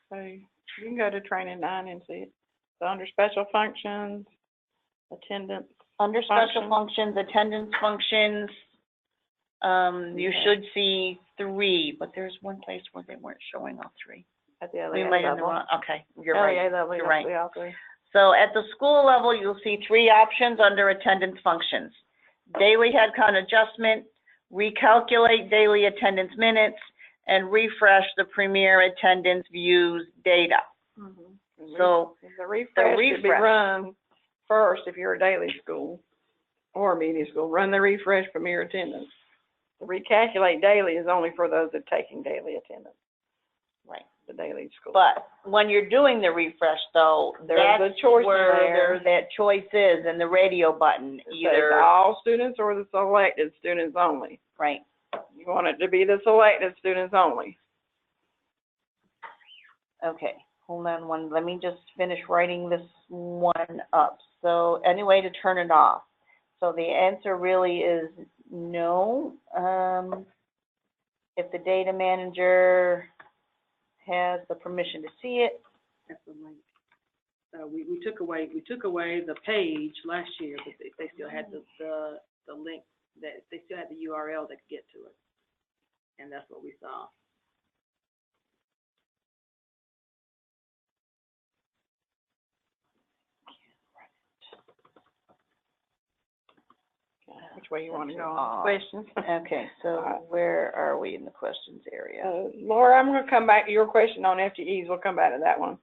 So you can go to training 9 and see it. So under special functions, attendance. Under special Functions. functions, attendance functions, you Okay. should see 3, but there's one place where they weren't showing all 3. At the We LEA might have the level. wrong, okay, you're right. LEA level, You're you'll right. see all 3. So at the school level, you'll see 3 options under attendance functions. Daily headcount adjustment, recalculate daily attendance minutes, and refresh the premier attendance views data. Mm-hmm. So The refresh should be refresh. run first if you're a daily school or a media school. Run the refresh premier attendance. The recalculate daily is only for those that are taking daily attendance, right. the daily school. But when you're doing the refresh, though, There's that's a choice in where there. that choice is in the radio button, It says either, all students or the selected students only. right. You want it to be the selected students only. Okay, hold on one, let me just finish writing this one up. So any way to turn it off? So the answer really is no. If the data manager has the permission to see it, That's the link. So we took away the page last year, but they still had the link, that they still had the URL that could get to it. And that's what we saw. Which way you want to go on Off. questions? Okay, so Alright. where are we in the questions area? Laura, I'm gonna come back to your question on FTEs. We'll come back to that one.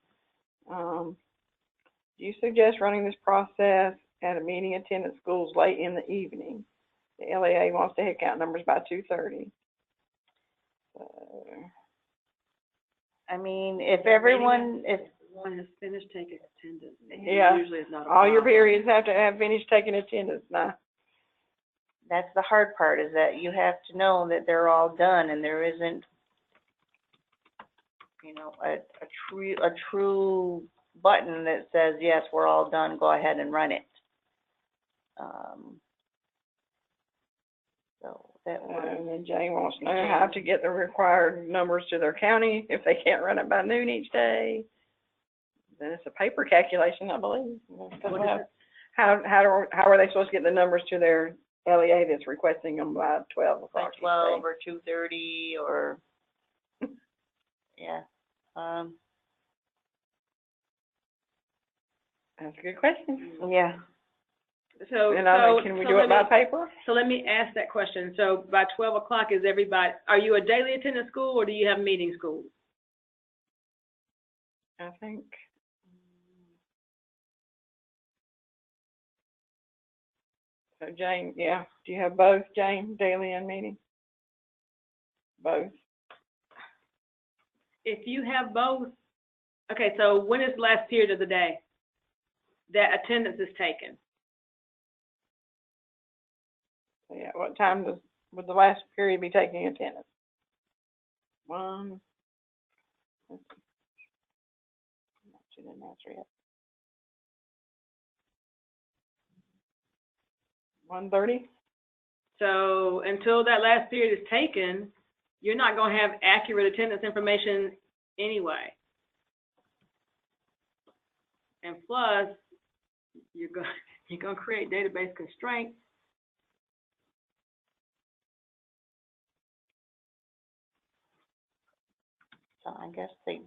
Do you suggest running this process at a meeting attendance schools late in the evening? The LEA wants the headcount numbers by 2:30. I mean, if everyone, if, One has finished taking attendance. Yeah. Usually it's not a All your problem. periods have to have finished taking attendance now. That's the hard part, is that you have to know that they're all done, and there isn't, you know, a true button that says, yes, we're all done, go ahead and run it. So that was, And then Jane wants to know how to get the required numbers to their county if they can't run it by noon each day. Then it's a paper calculation, I believe. What is it? How are they supposed to get the numbers to their LEA that's requesting them by 12 o'clock like each 12 day? or 2:30 or, yeah. That's a good question. Yeah. So, And I think, can we do it by paper? So let me ask that question. So by 12 o'clock, is everybody, are you a daily attendance school or do you have meeting schools? I think. So Jane, yeah, do you have both, Jane, daily and meeting? Both. If you have both, okay, so when is the last period of the day that attendance is taken? So yeah, what time would the last period be taking attendance? One. She didn't answer yet. 1:30? So until that last period is taken, you're not going to have accurate attendance information anyway. And plus, you're going to create database constraints. So I guess they,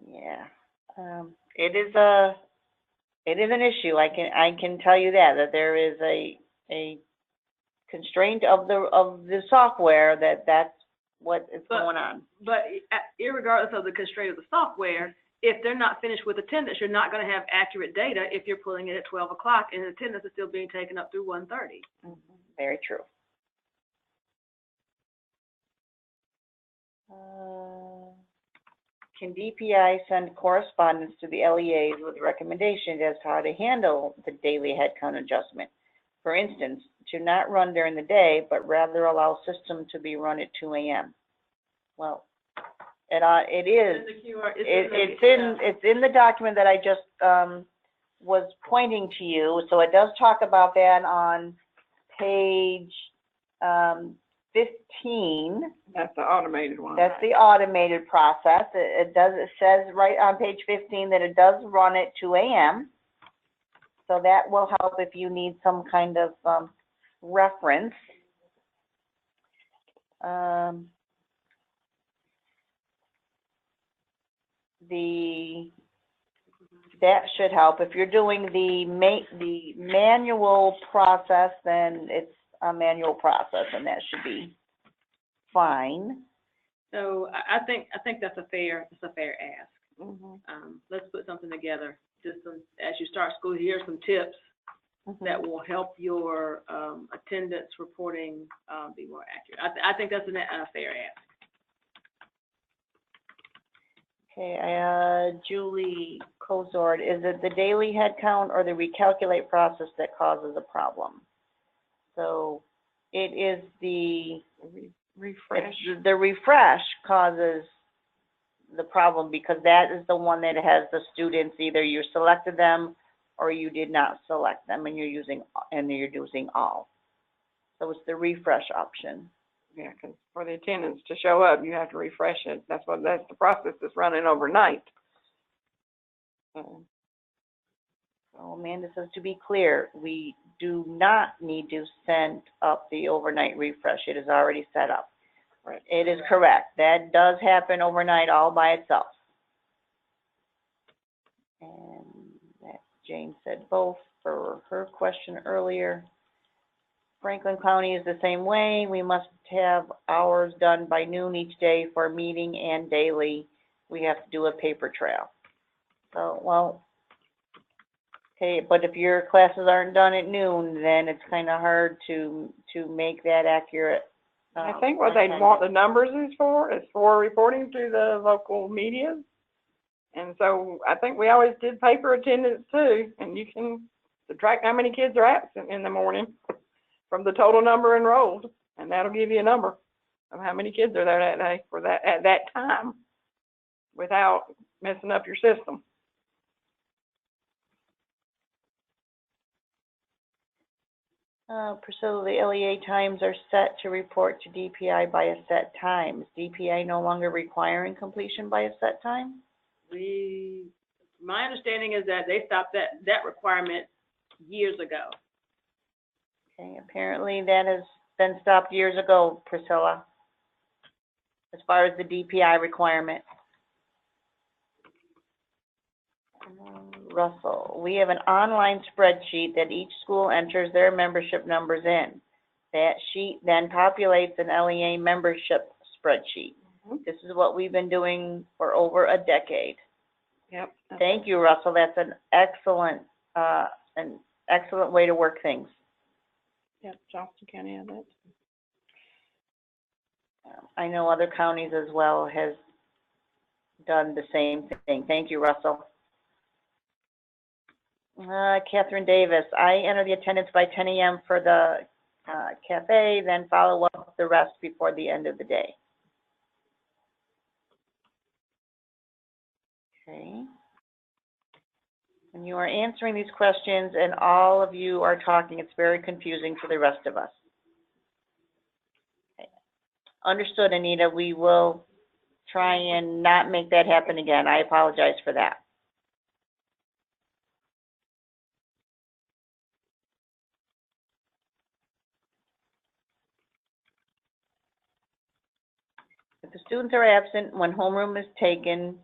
yeah. It is an issue. I can tell you that there is a constraint of the software that's what is going on. But irregardless of the constraint of the software, if they're not finished with attendance, you're not going to have accurate data if you're pulling it at 12 o'clock and attendance is still being taken up through 1:30. Mm-hmm. Very true. Can DPI send correspondence to the LEAs with recommendations as to how to handle the daily headcount adjustment? For instance, to not run during the day, but rather allow system to be run at 2 a.m. Well, it is. It's in the document that I just was pointing to you. So it does talk about that on page 15. That's the automated one. That's the automated process. It says right on page 15 that it does run at 2 a.m. So that will help if you need some kind of reference. That should help. If you're doing the manual process, then it's a manual process, and that should be fine. So I think that's a fair ask. Mm-hmm. Let's put something together. Just as you start school, here are some tips that will help your attendance reporting be more accurate. I think that's a fair ask. Okay, Julie Kozord, is it the daily head count or the recalculate process that causes a problem? So it is the refresh. The refresh causes the problem because that is the one that has the students, either you selected them or you did not select them and you're using all. So it's the refresh option. Yeah, because for the attendance to show up, you have to refresh it. That's the process that's running overnight. So Amanda says, to be clear, we do not need to send up the overnight refresh. It is already set up. Right. It is correct. That does happen overnight all by itself. And that Jane said both for her question earlier. Franklin County is the same way. We must have hours done by noon each day for meeting and daily. We have to do a paper trail. So, well, okay, but if your classes aren't done at noon, then it's kind of hard to make that accurate. I think what they want the numbers is for reporting to the local media. And so I think we always did paper attendance too, and you can subtract how many kids are absent in the morning from the total number enrolled, and that'll give you a number of how many kids are there that day for that, at that time, without messing up your system. Priscilla, the LEA times are set to report to DPI by a set time. Is DPI no longer requiring completion by a set time? My understanding is that they stopped that requirement years ago. Okay, apparently that has been stopped years ago, Priscilla, as far as the DPI requirement. Russell, we have an online spreadsheet that each school enters their membership numbers in. That sheet then populates an LEA membership spreadsheet. This is what we've been doing for over a decade. Yep. Thank you, Russell. That's an excellent way to work things. Yep, Johnston County has that. I know other counties as well has done the same thing. Thank you, Russell. Catherine Davis, I enter the attendance by 10 a.m. for the cafe, then follow up the rest before the end of the day. Okay. And you are answering these questions, and all of you are talking. It's very confusing for the rest of us. Okay. Understood, Anita. We will try and not make that happen again. I apologize for that. If the students are absent when homeroom is taken,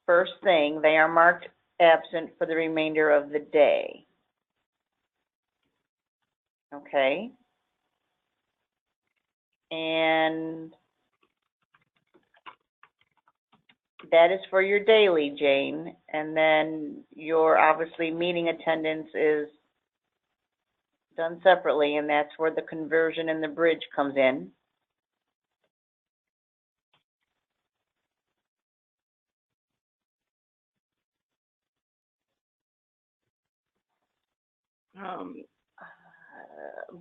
first thing, they are marked absent for the remainder of the day. Okay? And that is for your daily, Jane. And then your, obviously, meeting attendance is done separately, and that's where the conversion and the bridge comes in.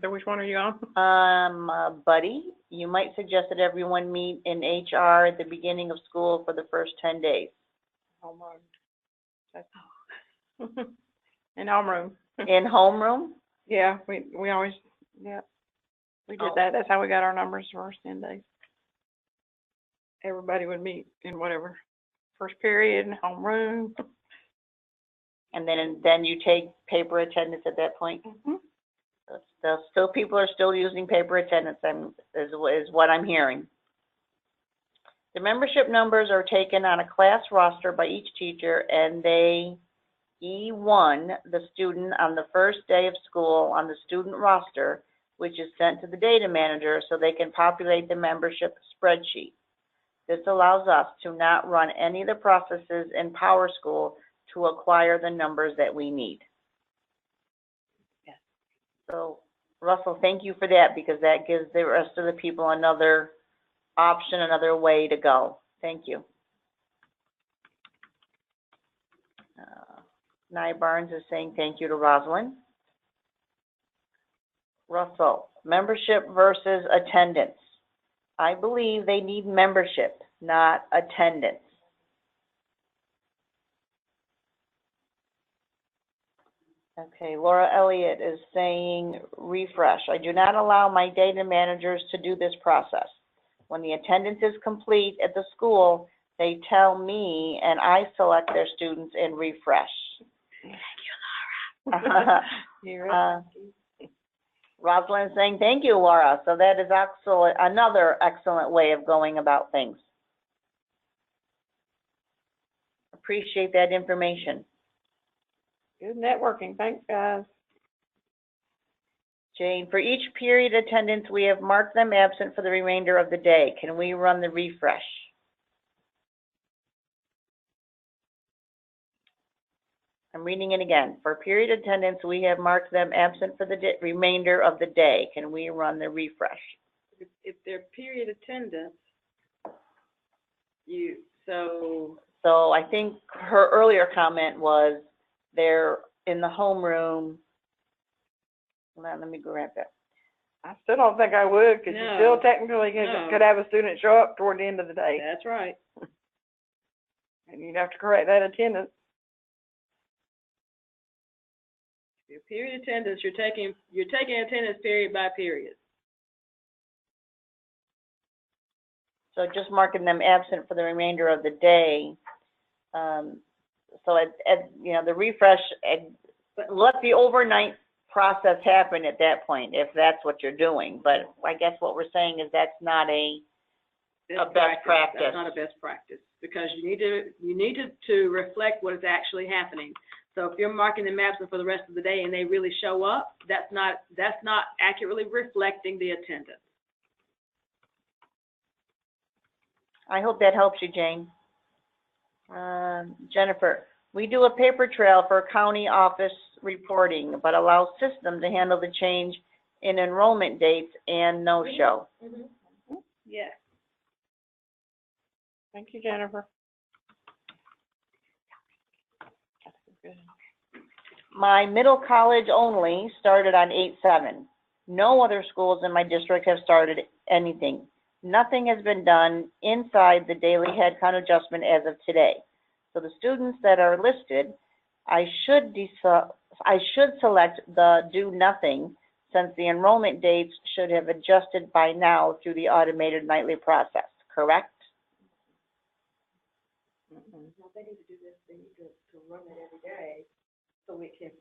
So which one are you on? Buddy, you might suggest that everyone meet in HR at the beginning of school for the first 10 days. Homeroom. In homeroom. In homeroom? Yeah, we always, yeah. We did that. That's how we got our numbers for our 10 days. Everybody would meet in whatever first period in homeroom. And then you take paper attendance at that point? Mm-hmm. So still people are still using paper attendance, is what I'm hearing. The membership numbers are taken on a class roster by each teacher, and they E1 the student on the first day of school on the student roster, which is sent to the data manager so they can populate the membership spreadsheet. This allows us to not run any of the processes in PowerSchool to acquire the numbers that we need. So, Russell, thank you for that, because that gives the rest of the people another option, another way to go. Thank you. Nye Barnes is saying thank you to Rosalind. Russell, membership versus attendance. I believe they need membership, not attendance. Okay, Laura Elliott is saying refresh. I do not allow my data managers to do this process. When the attendance is complete at the school, they tell me and I select their students and refresh. Thank you, Laura. Rosalind is saying thank you, Laura. So that is excellent, another excellent way of going about things. Appreciate that information. Good networking. Thanks, guys. Jane, for each period attendance, we have marked them absent for the remainder of the day. Can we run the refresh? I'm reading it again. For period attendance, we have marked them absent for the remainder of the day. Can we run the refresh? If they're period attendance, so I think her earlier comment was they're in the homeroom. Hold on, let me grab it. I still don't think I would, because you still technically could have a student show up toward the end of the day. That's right. And you'd have to correct that attendance. Your period attendance, you're taking attendance period by period. So just marking them absent for the remainder of the day. So you know, the refresh, let the overnight process happen at that point, if that's what you're doing. But I guess what we're saying is that's not a best practice. That's not a best practice, because you need to reflect what is actually happening. So if you're marking them absent for the rest of the day and they really show up, that's not accurately reflecting the attendance. I hope that helps you, Jane. Jennifer, we do a paper trail for county office reporting, but allow system to handle the change in enrollment dates and no-show. Mm-hmm. Yes. Thank you, Jennifer. My middle college only started on 8/7. No other schools in my district have started anything. Nothing has been done inside the daily headcount adjustment as of today. So the students that are listed, I should select the do nothing, since the enrollment dates should have adjusted by now through the automated nightly process, correct? Now they need to do this, they need to run it every day so it can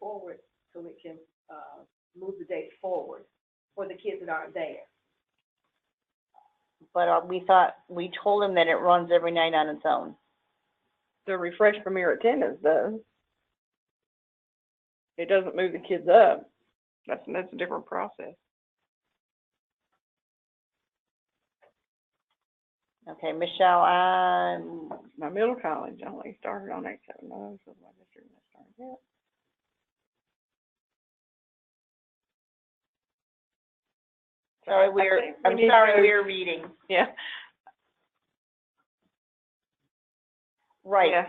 move the dates forward for the kids that aren't there. But we told them that it runs every night on its own. The refresh premier attendance does. It doesn't move the kids up. That's a different process. Okay, Michelle, My middle college only started on 8/7. No, so my district has started yet. sorry, we're reading. Yeah. Right. Yeah.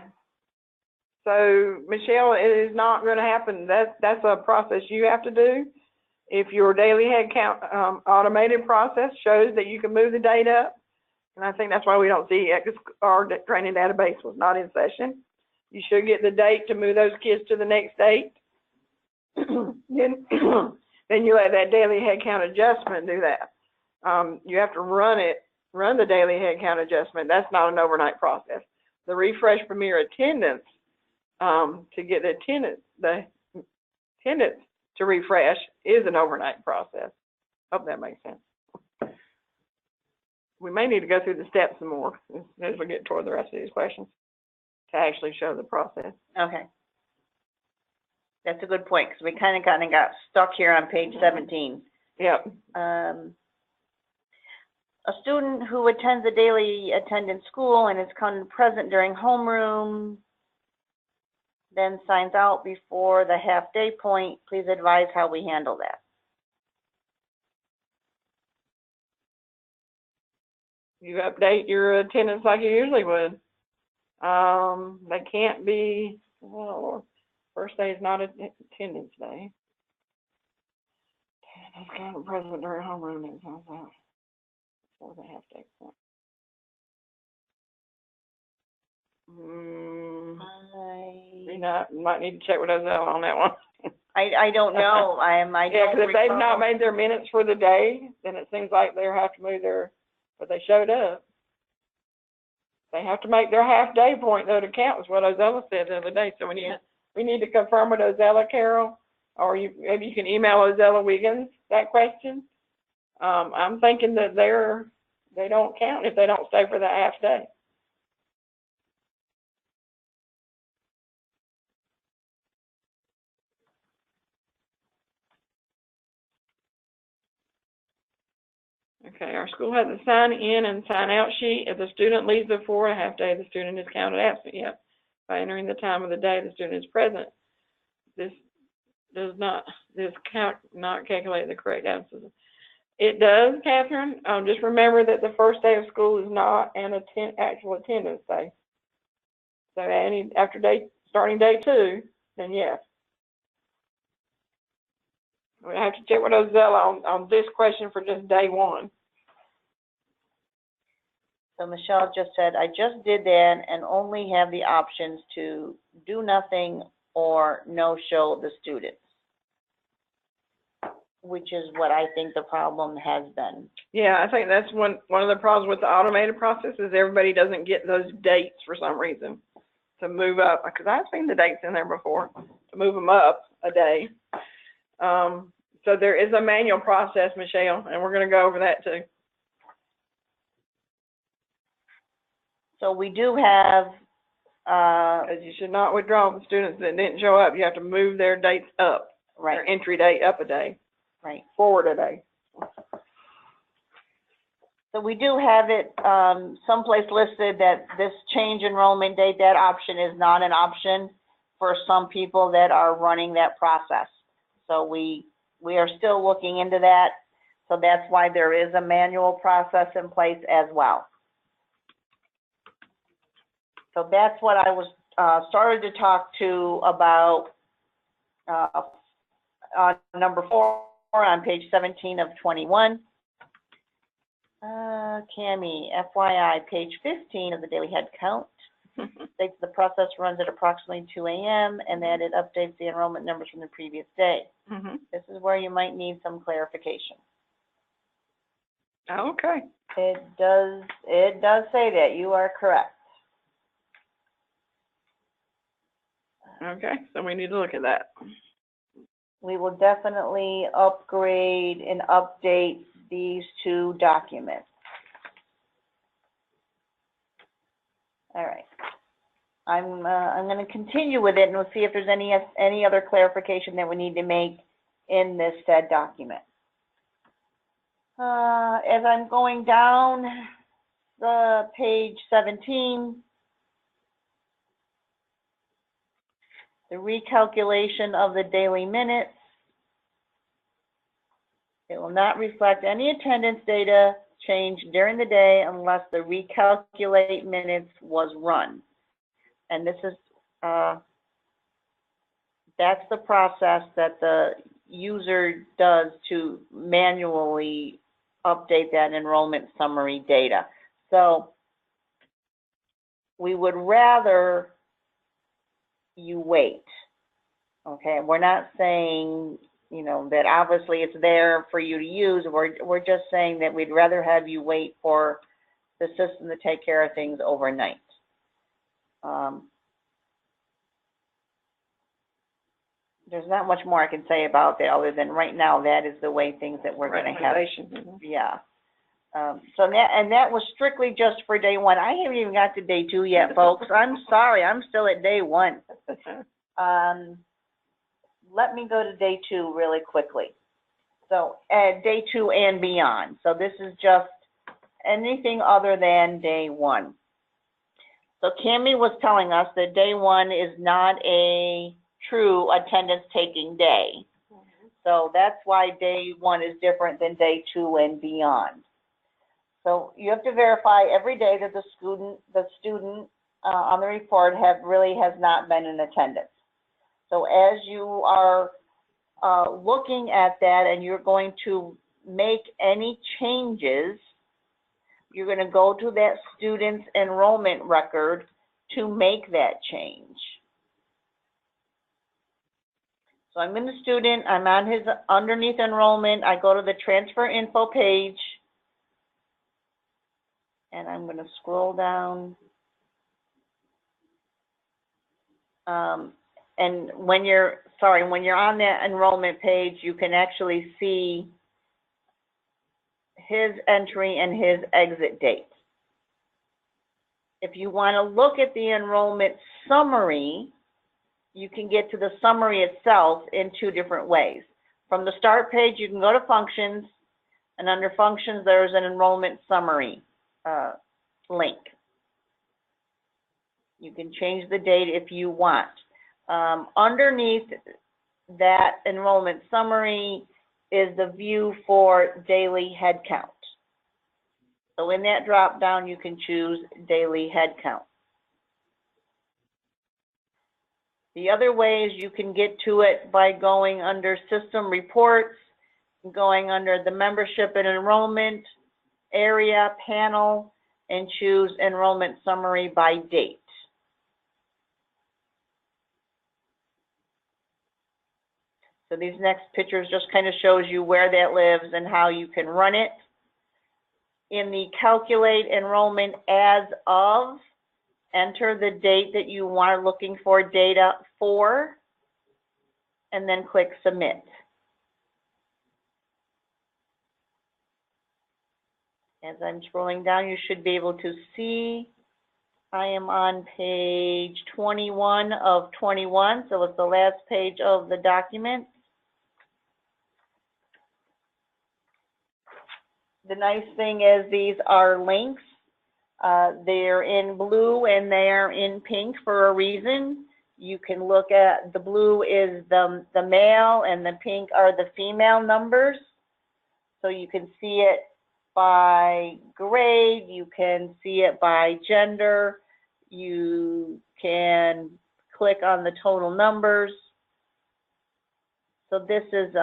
So, Michelle, it is not going to happen. That's a process you have to do. If your daily head count automated process shows that you can move the date up, and I think that's why we don't see it, because our training database was not in session. You should get the date to move those kids to the next date. Then you let that daily head count adjustment do that. You have to run the daily head count adjustment. That's not an overnight process. The refresh premier attendance, to get the attendance to refresh, is an overnight process. Hope that makes sense. We may need to go through the steps some more as we get toward the rest of these questions to actually show the process. Okay. That's a good point, because we kind of got stuck here on page 17. Yep. A student who attends a daily attendance school and is counted present during homeroom, then signs out before the half-day point. Please advise how we handle that. You update your attendance like you usually would. They can't be, well, first day is not attendance day. That's kind of present during homeroom, it sounds like. For the half day point. You might need to check with Ozella on that one. I don't know. Yeah, because if they've not made their minutes for the day, then it seems like they'll have to move but they showed up. They have to make their half day point though to count, is what Ozella said the other day. So we need to confirm with Ozella, Carol, or maybe you can email Ozella Wiggins that question. I'm thinking that they don't count if they don't stay for the half day. Okay, our school has a sign in and sign out sheet. If the student leaves before a half day, the student is counted absent. Yep. By entering the time of the day the student is present, this does not, not calculate the correct absences. It does, Catherine. Just remember that the first day of school is not an actual attendance day. So after starting day 2, then yes. We have to check with Ozella on this question for just day 1. So Michelle just said, I just did that and only have the options to do nothing or no-show the students, which is what I think the problem has been. Yeah, I think that's one of the problems with the automated process is everybody doesn't get those dates for some reason to move up, because I've seen the dates in there before, to move them up a day. So there is a manual process, Michelle, and we're going to go over that too. So we do have, Because you should not withdraw from students that didn't show up. You have to move their dates up, right, their entry date up a day, right. forward a day. So we do have it someplace listed that this change enrollment date, that option is not an option for some people that are running that process. So we are still looking into that. So that's why there is a manual process in place as well. So that's what I was started to talk to about on number 4 on page 17 of 21. Cami, FYI, page 15 of the daily head count states the process runs at approximately 2 a.m. and that it updates the enrollment numbers from the previous day. Mm-hmm. This is where you might need some clarification. Okay. It does say that. You are correct. Okay, so we need to look at that. We will definitely upgrade and update these 2 documents. All right. I'm going to continue with it, and we'll see if there's any other clarification that we need to make in this said document. As I'm going down the page 17, the recalculation of the daily minutes. It will not reflect any attendance data change during the day unless the recalculate minutes was run. And this is, that's the process that the user does to manually update that enrollment summary data. So we would rather you wait. Okay, we're not saying, you know, that obviously it's there for you to use. We're just saying that we'd rather have you wait for the system to take care of things overnight. There's not much more I can say about that other than right now that is the way things that we're going to have. Yeah. So that was strictly just for day 1. I haven't even got to day 2 yet, folks. I'm sorry. I'm still at day 1. Let me go to day 2 really quickly. So at day 2 and beyond. So this is just anything other than day 1. So Cami was telling us that day 1 is not a true attendance taking day. So that's why day 1 is different than day 2 and beyond. So you have to verify every day that the student on the report has not been in attendance. So as you are looking at that and you're going to make any changes, you're going to go to that student's enrollment record to make that change. So I'm in the student, I'm on his underneath enrollment, I go to the transfer info page, and I'm going to scroll down. And when you're on that enrollment page, you can actually see his entry and his exit date. If you want to look at the enrollment summary, you can get to the summary itself in 2 different ways. From the start page, you can go to functions, and under functions, there's an enrollment summary link. You can change the date if you want. Underneath that enrollment summary is the view for daily head count. So in that drop down, you can choose daily head count. The other ways you can get to it by going under system reports, going under the membership and enrollment area panel, and choose enrollment summary by date. So these next pictures just kind of shows you where that lives and how you can run it. In the calculate enrollment as of, enter the date that you are looking for data for, and then click submit. As I'm scrolling down, you should be able to see I am on page 21 of 21, so it's the last page of the document. The nice thing is these are links. They're in blue and they're in pink for a reason. You can look at, the blue is the male and the pink are the female numbers. So you can see it by grade, you can see it by gender, you can click on the total numbers. So this is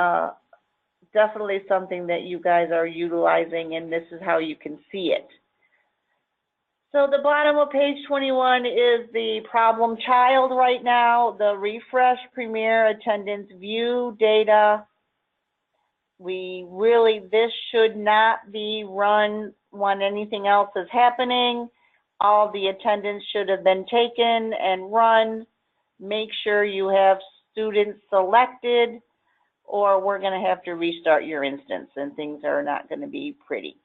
definitely something that you guys are utilizing, and this is how you can see it. So the bottom of page 21 is the problem child right now, the refresh premier attendance view data. This should not be run when anything else is happening. All the attendance should have been taken and run. Make sure you have students selected, or we're going to have to restart your instance and things are not going to be pretty.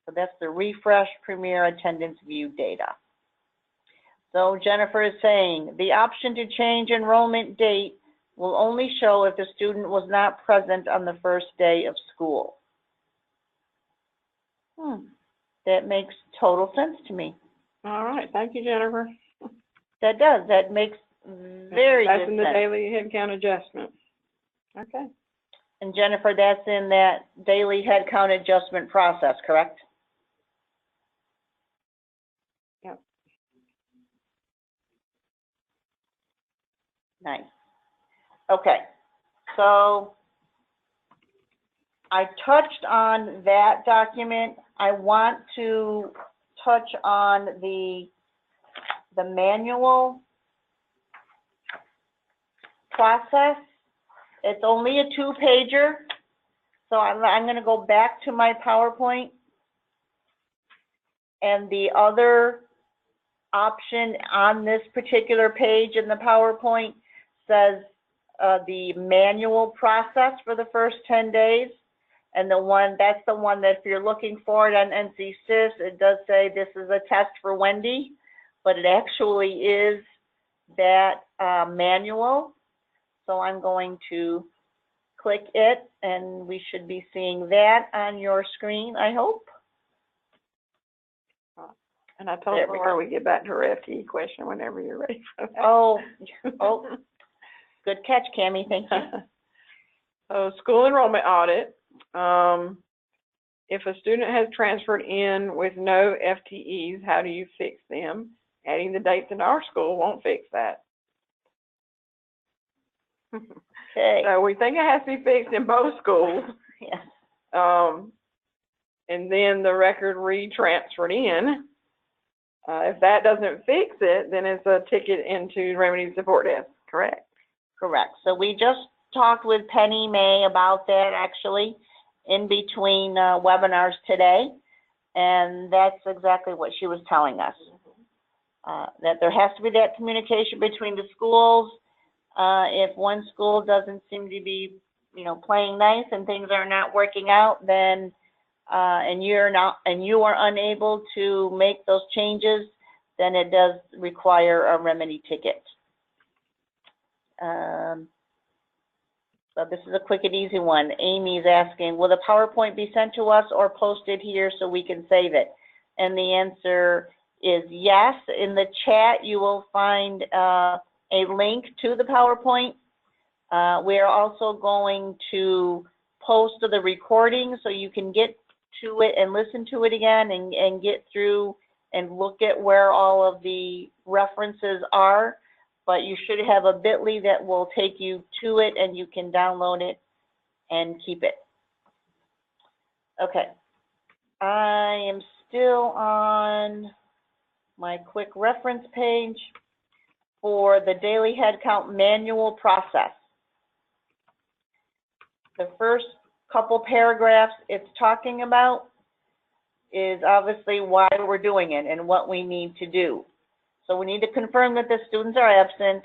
So that's the refresh premier attendance view data. So Jennifer is saying the option to change enrollment date will only show if the student was not present on the first day of school. That makes total sense to me. All right, thank you, Jennifer. That does. That makes very good sense. That's in the daily head count adjustment. Okay. And Jennifer, that's in that daily head count adjustment process, correct? Yep. Nice. Okay, so I touched on that document. I want to touch on the manual process. It's only a 2-pager, so I'm going to go back to my PowerPoint. And the other option on this particular page in the PowerPoint says the manual process for the first 10 days. And that's the one that if you're looking for it on NCSYS, it does say this is a test for Wendy, but it actually is that manual. So I'm going to click it, and we should be seeing that on your screen, I hope. And I told Laura we get back to her FTE question whenever you're ready for that. Oh, good catch, Cammie, thank you. So school enrollment audit. If a student has transferred in with no FTEs, how do you fix them? Adding the dates in our school won't fix that. Okay. So we think it has to be fixed in both schools. Yes. And then the record retransferred in. If that doesn't fix it, then it's a ticket into Remedy Support Desk, correct? Correct. So we just talked with Penny May about that actually in between webinars today, and that's exactly what she was telling us. That there has to be that communication between the schools. If one school doesn't seem to be, playing nice and things are not working out, then and you are unable to make those changes, then it does require a remedy ticket. So this is a quick and easy one. Amy's asking, will the PowerPoint be sent to us or posted here so we can save it? And the answer is yes. In the chat, you will find a link to the PowerPoint. We are also going to post the recording so you can get to it and listen to it again and get through and look at where all of the references are. But you should have a bit.ly that will take you to it and you can download it and keep it. Okay. I am still on my quick reference page for the daily headcount manual process. The first couple paragraphs it's talking about is obviously why we're doing it and what we need to do. So we need to confirm that the students are absent,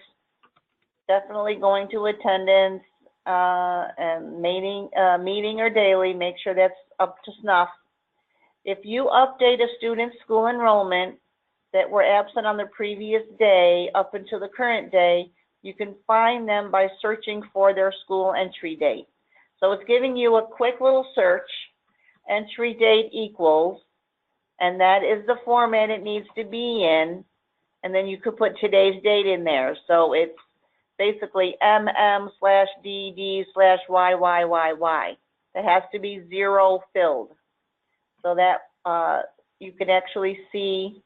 definitely going to attendance, and meeting or daily, make sure that's up to snuff. If you update a student's school enrollment that were absent on the previous day up until the current day, you can find them by searching for their school entry date. So it's giving you a quick little search, entry date equals, and that is the format it needs to be in, and then you could put today's date in there. So it's basically MM/DD/YYYY. That has to be 0 filled, so that you can actually see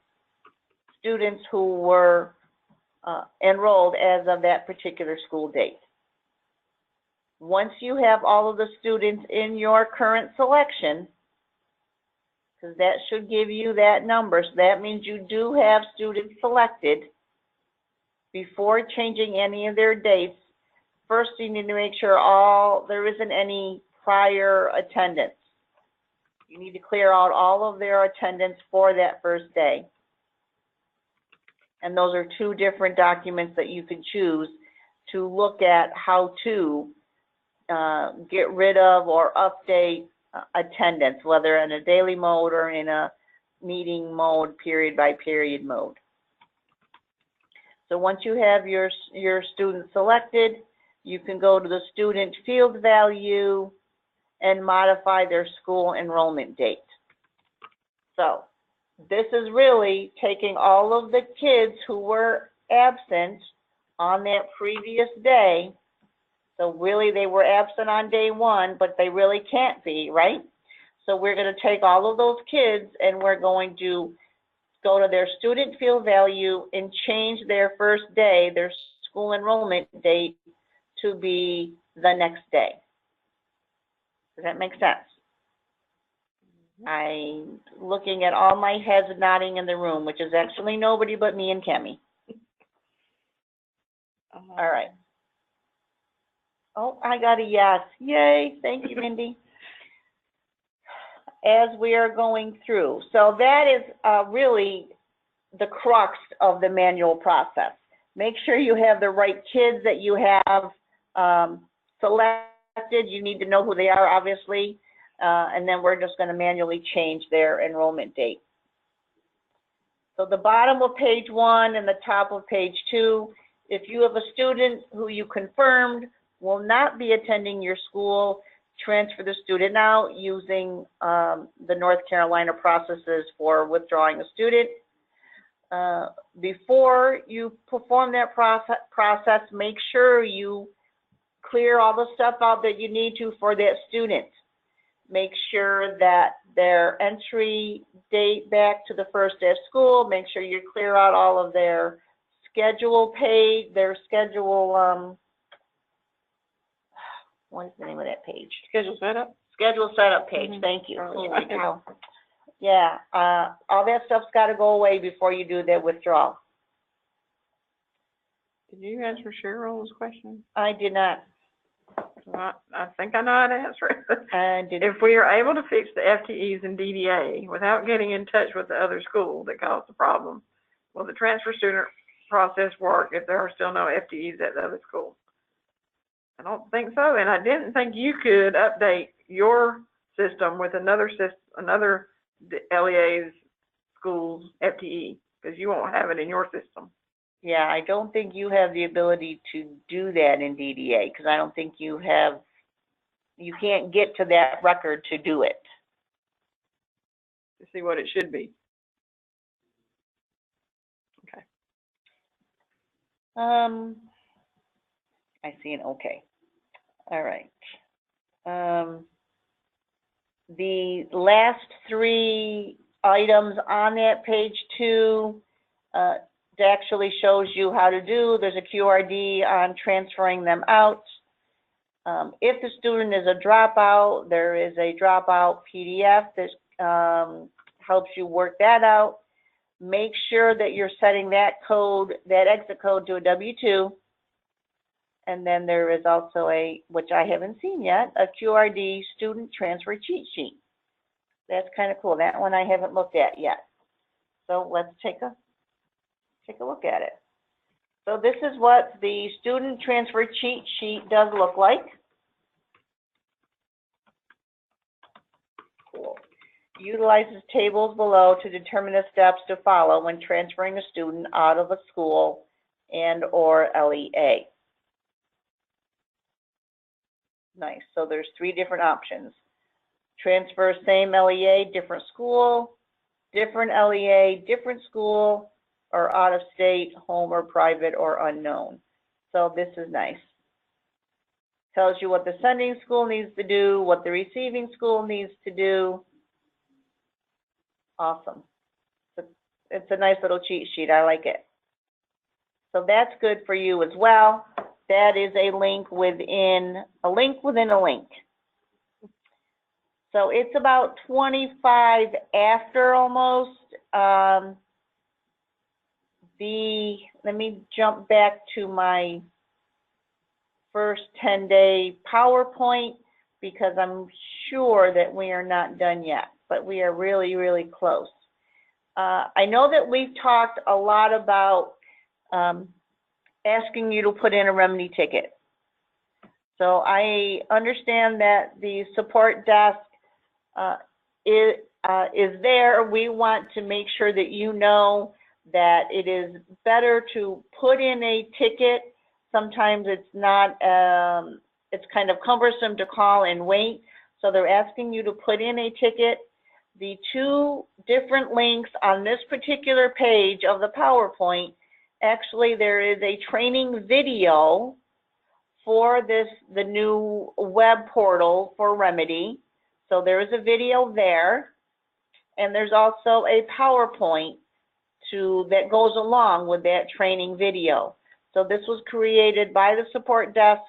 students who were enrolled as of that particular school date. Once you have all of the students in your current selection, because that should give you that number, so that means you do have students selected. Before changing any of their dates, first you need to make sure there isn't any prior attendance. You need to clear out all of their attendance for that first day. And those are 2 different documents that you can choose to look at how to get rid of or update attendance, whether in a daily mode or in a meeting mode, period by period mode. So once you have your student selected, you can go to the student field value and modify their school enrollment date. So this is really taking all of the kids who were absent on that previous day. So really they were absent on day 1, but they really can't be, right? So we're going to take all of those kids and we're going to go to their student field value and change their first day, their school enrollment date, to be the next day. Does that make sense? I'm looking at all my heads nodding in the room, which is actually nobody but me and Kemi. All right. Oh, I got a yes. Yay. Thank you, Mindy. As we are going through. So that is really the crux of the manual process. Make sure you have the right kids that you have selected. You need to know who they are, obviously. And then we're just going to manually change their enrollment date. So the bottom of page 1 and the top of page 2, if you have a student who you confirmed will not be attending your school, transfer the student out using the North Carolina processes for withdrawing a student. Before you perform that process, make sure you clear all the stuff out that you need to for that student. Make sure that their entry date back to the first day of school, make sure you clear out all of their schedule page, their schedule, what is the name of that page? Schedule setup? Schedule setup page, thank you. Holy cow. Yeah, all that stuff's got to go away before you do that withdrawal. Did you answer Cheryl's question? I did not. I think I know how to answer it. Did If we are able to fix the FTEs and DDA without getting in touch with the other school that caused the problem, will the transfer student process work if there are still no FTEs at the other school? I don't think so, and I didn't think you could update your system with another LEA's school's FTE, because you won't have it in your system. Yeah, I don't think you have the ability to do that in DDA, because I don't think you can't get to that record to do it. To see what it should be. Okay. I see an okay. All right. The last three items on that page 2, it actually shows you how to do. There's a QRD on transferring them out. If the student is a dropout, there is a dropout PDF that helps you work that out. Make sure that you're setting that code, that exit code, to a W-2. And then there is also a, which I haven't seen yet, a QRD student transfer cheat sheet. That's kind of cool. That one I haven't looked at yet. So let's take a look at it. So this is what the student transfer cheat sheet does look like. Cool. Utilizes tables below to determine the steps to follow when transferring a student out of a school and or LEA. Nice. So there's 3 different options. Transfer same LEA, different school, different LEA, different school, or out of state, home or private or unknown. So this is nice. Tells you what the sending school needs to do, what the receiving school needs to do. Awesome. It's a nice little cheat sheet. I like it. So that's good for you as well. That is a link within a link within a link. So it's about 25 after almost. Let me jump back to my first 10-day PowerPoint, because I'm sure that we are not done yet, but we are really, really close. I know that we've talked a lot about asking you to put in a remedy ticket. So I understand that the support desk is there. We want to make sure that you know that it is better to put in a ticket. Sometimes it's not, it's kind of cumbersome to call and wait. So they're asking you to put in a ticket. The 2 different links on this particular page of the PowerPoint, actually there is a training video for the new web portal for Remedy. So there is a video there, and there's also a PowerPoint that goes along with that training video. So this was created by the support desk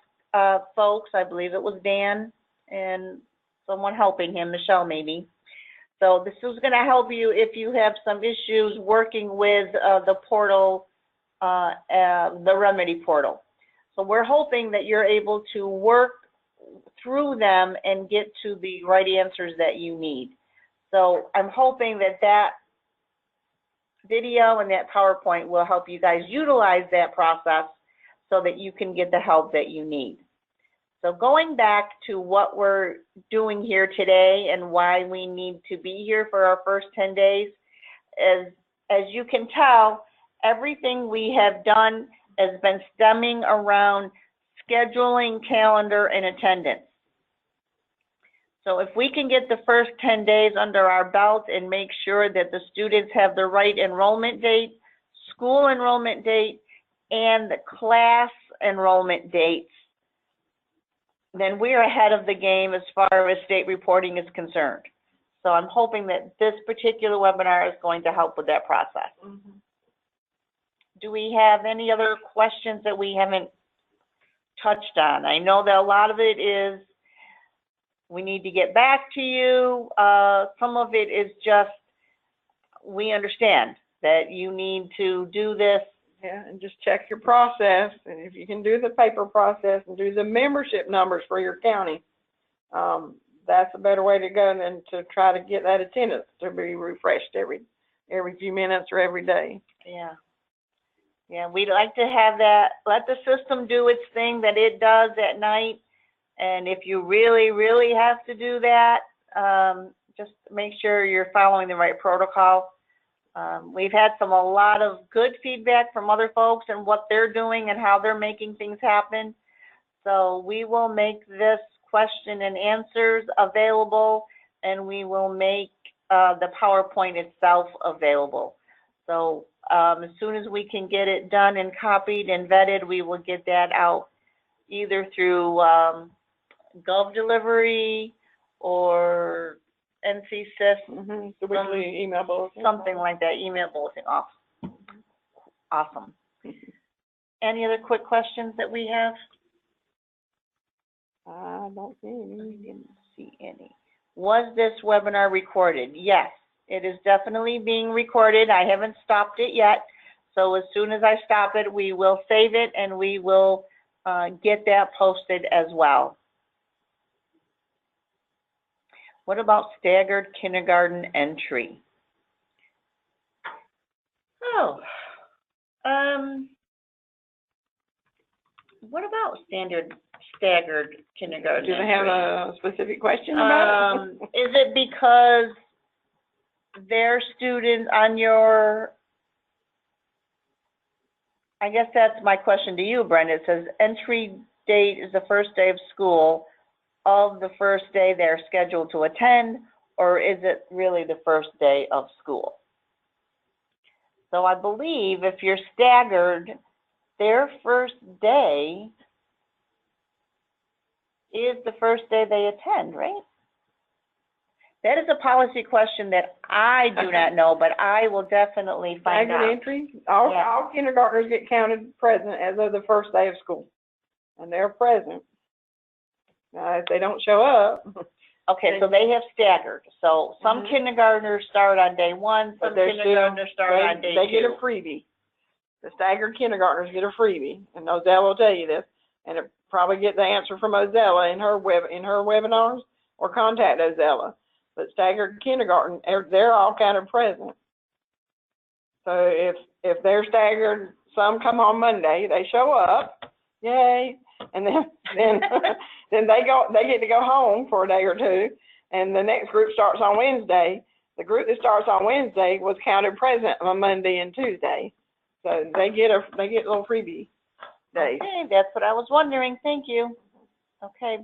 folks. I believe it was Dan and someone helping him, Michelle maybe. So this is going to help you if you have some issues working with the portal, the Remedy portal. So we're hoping that you're able to work through them and get to the right answers that you need. So I'm hoping that that video and that PowerPoint will help you guys utilize that process so that you can get the help that you need. So going back to what we're doing here today and why we need to be here for our first 10 days, as you can tell, everything we have done has been stemming around scheduling, calendar, and attendance. So if we can get the first 10 days under our belt and make sure that the students have the right enrollment date, school enrollment date, and the class enrollment dates, then we're ahead of the game as far as state reporting is concerned. So I'm hoping that this particular webinar is going to help with that process. Mm-hmm. Do we have any other questions that we haven't touched on? I know that a lot of it is we need to get back to you. Some of it is just, we understand that you need to do this. Yeah, and just check your process. And if you can do the paper process and do the membership numbers for your county, that's a better way to go than to try to get that attendance to be refreshed every few minutes or every day. Yeah. Yeah, we'd like to have that, let the system do its thing that it does at night. And if you really, really have to do that, just make sure you're following the right protocol. We've had a lot of good feedback from other folks and what they're doing and how they're making things happen. So we will make this question and answers available, and we will make the PowerPoint itself available. So as soon as we can get it done and copied and vetted, we will get that out either through Gov Delivery or NCSIS, The weekly email bulletin. something like that, email bulletin. Awesome. Any other quick questions that we have? I don't see I any. didn't see any. Was this webinar recorded? Yes, it is definitely being recorded. I haven't stopped it yet. So as soon as I stop it, we will save it and we will get that posted as well. What about staggered kindergarten entry? Oh, what about staggered kindergarten Do they entry? have a specific question about it? Is it because their students on your, I guess that's my question to you, Brenda. It says entry date is the first day of school of the first day they're scheduled to attend, or is it really the first day of school? So I believe if you're staggered, their first day is the first day they attend, right? That is a policy question that I do not know, but I will definitely find Staggered out. entry? Yeah. All kindergartners get counted present as of the first day of school. And they're present. Now, if they don't show up, Okay, so they have staggered. So some Mhm. kindergartners start on day one, but some they're kindergartners start on day they get a two. freebie. The staggered kindergartners get a freebie, and Ozella will tell you this, and it probably get the answer from Ozella in her webinars, or contact Ozella. But staggered kindergarten, they're all counted present. So if they're staggered, some come on Monday, they show up, yay, and then then they get to go home for a day or two, and the next group starts on Wednesday. The group that starts on Wednesday was counted present on Monday and Tuesday, so they get a little freebie days. Okay, that's what I was wondering. Thank you. Okay,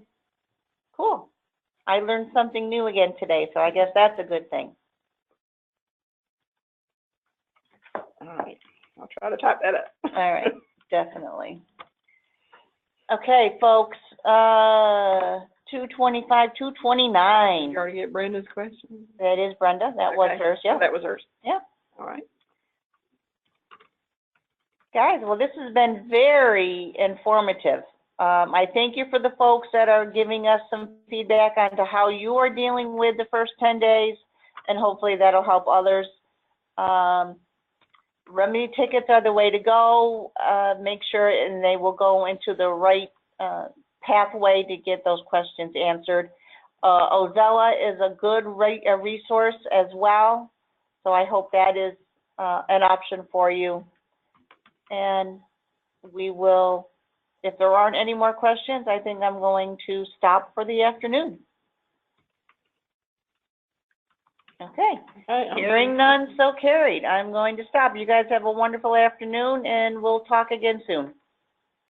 cool. I learned something new again today, so I guess that's a good thing. All right, I'll try to type that up. All right, definitely. Okay, folks, 225, 229. You already get Brenda's question? That is Brenda. That was Okay. hers, yeah. That was hers. Yeah. All right. Guys, well, this has been very informative. I thank you for the folks that are giving us some feedback on to how you are dealing with the first 10 days, and hopefully that'll help others. Remedy tickets are the way to go. Make sure, and they will go into the right pathway to get those questions answered. Ozella is a good resource as well, so I hope that is an option for you. And we will, if there aren't any more questions, I think I'm going to stop for the afternoon. Okay. Hearing none, so carried. I'm going to stop. You guys have a wonderful afternoon, and we'll talk again soon.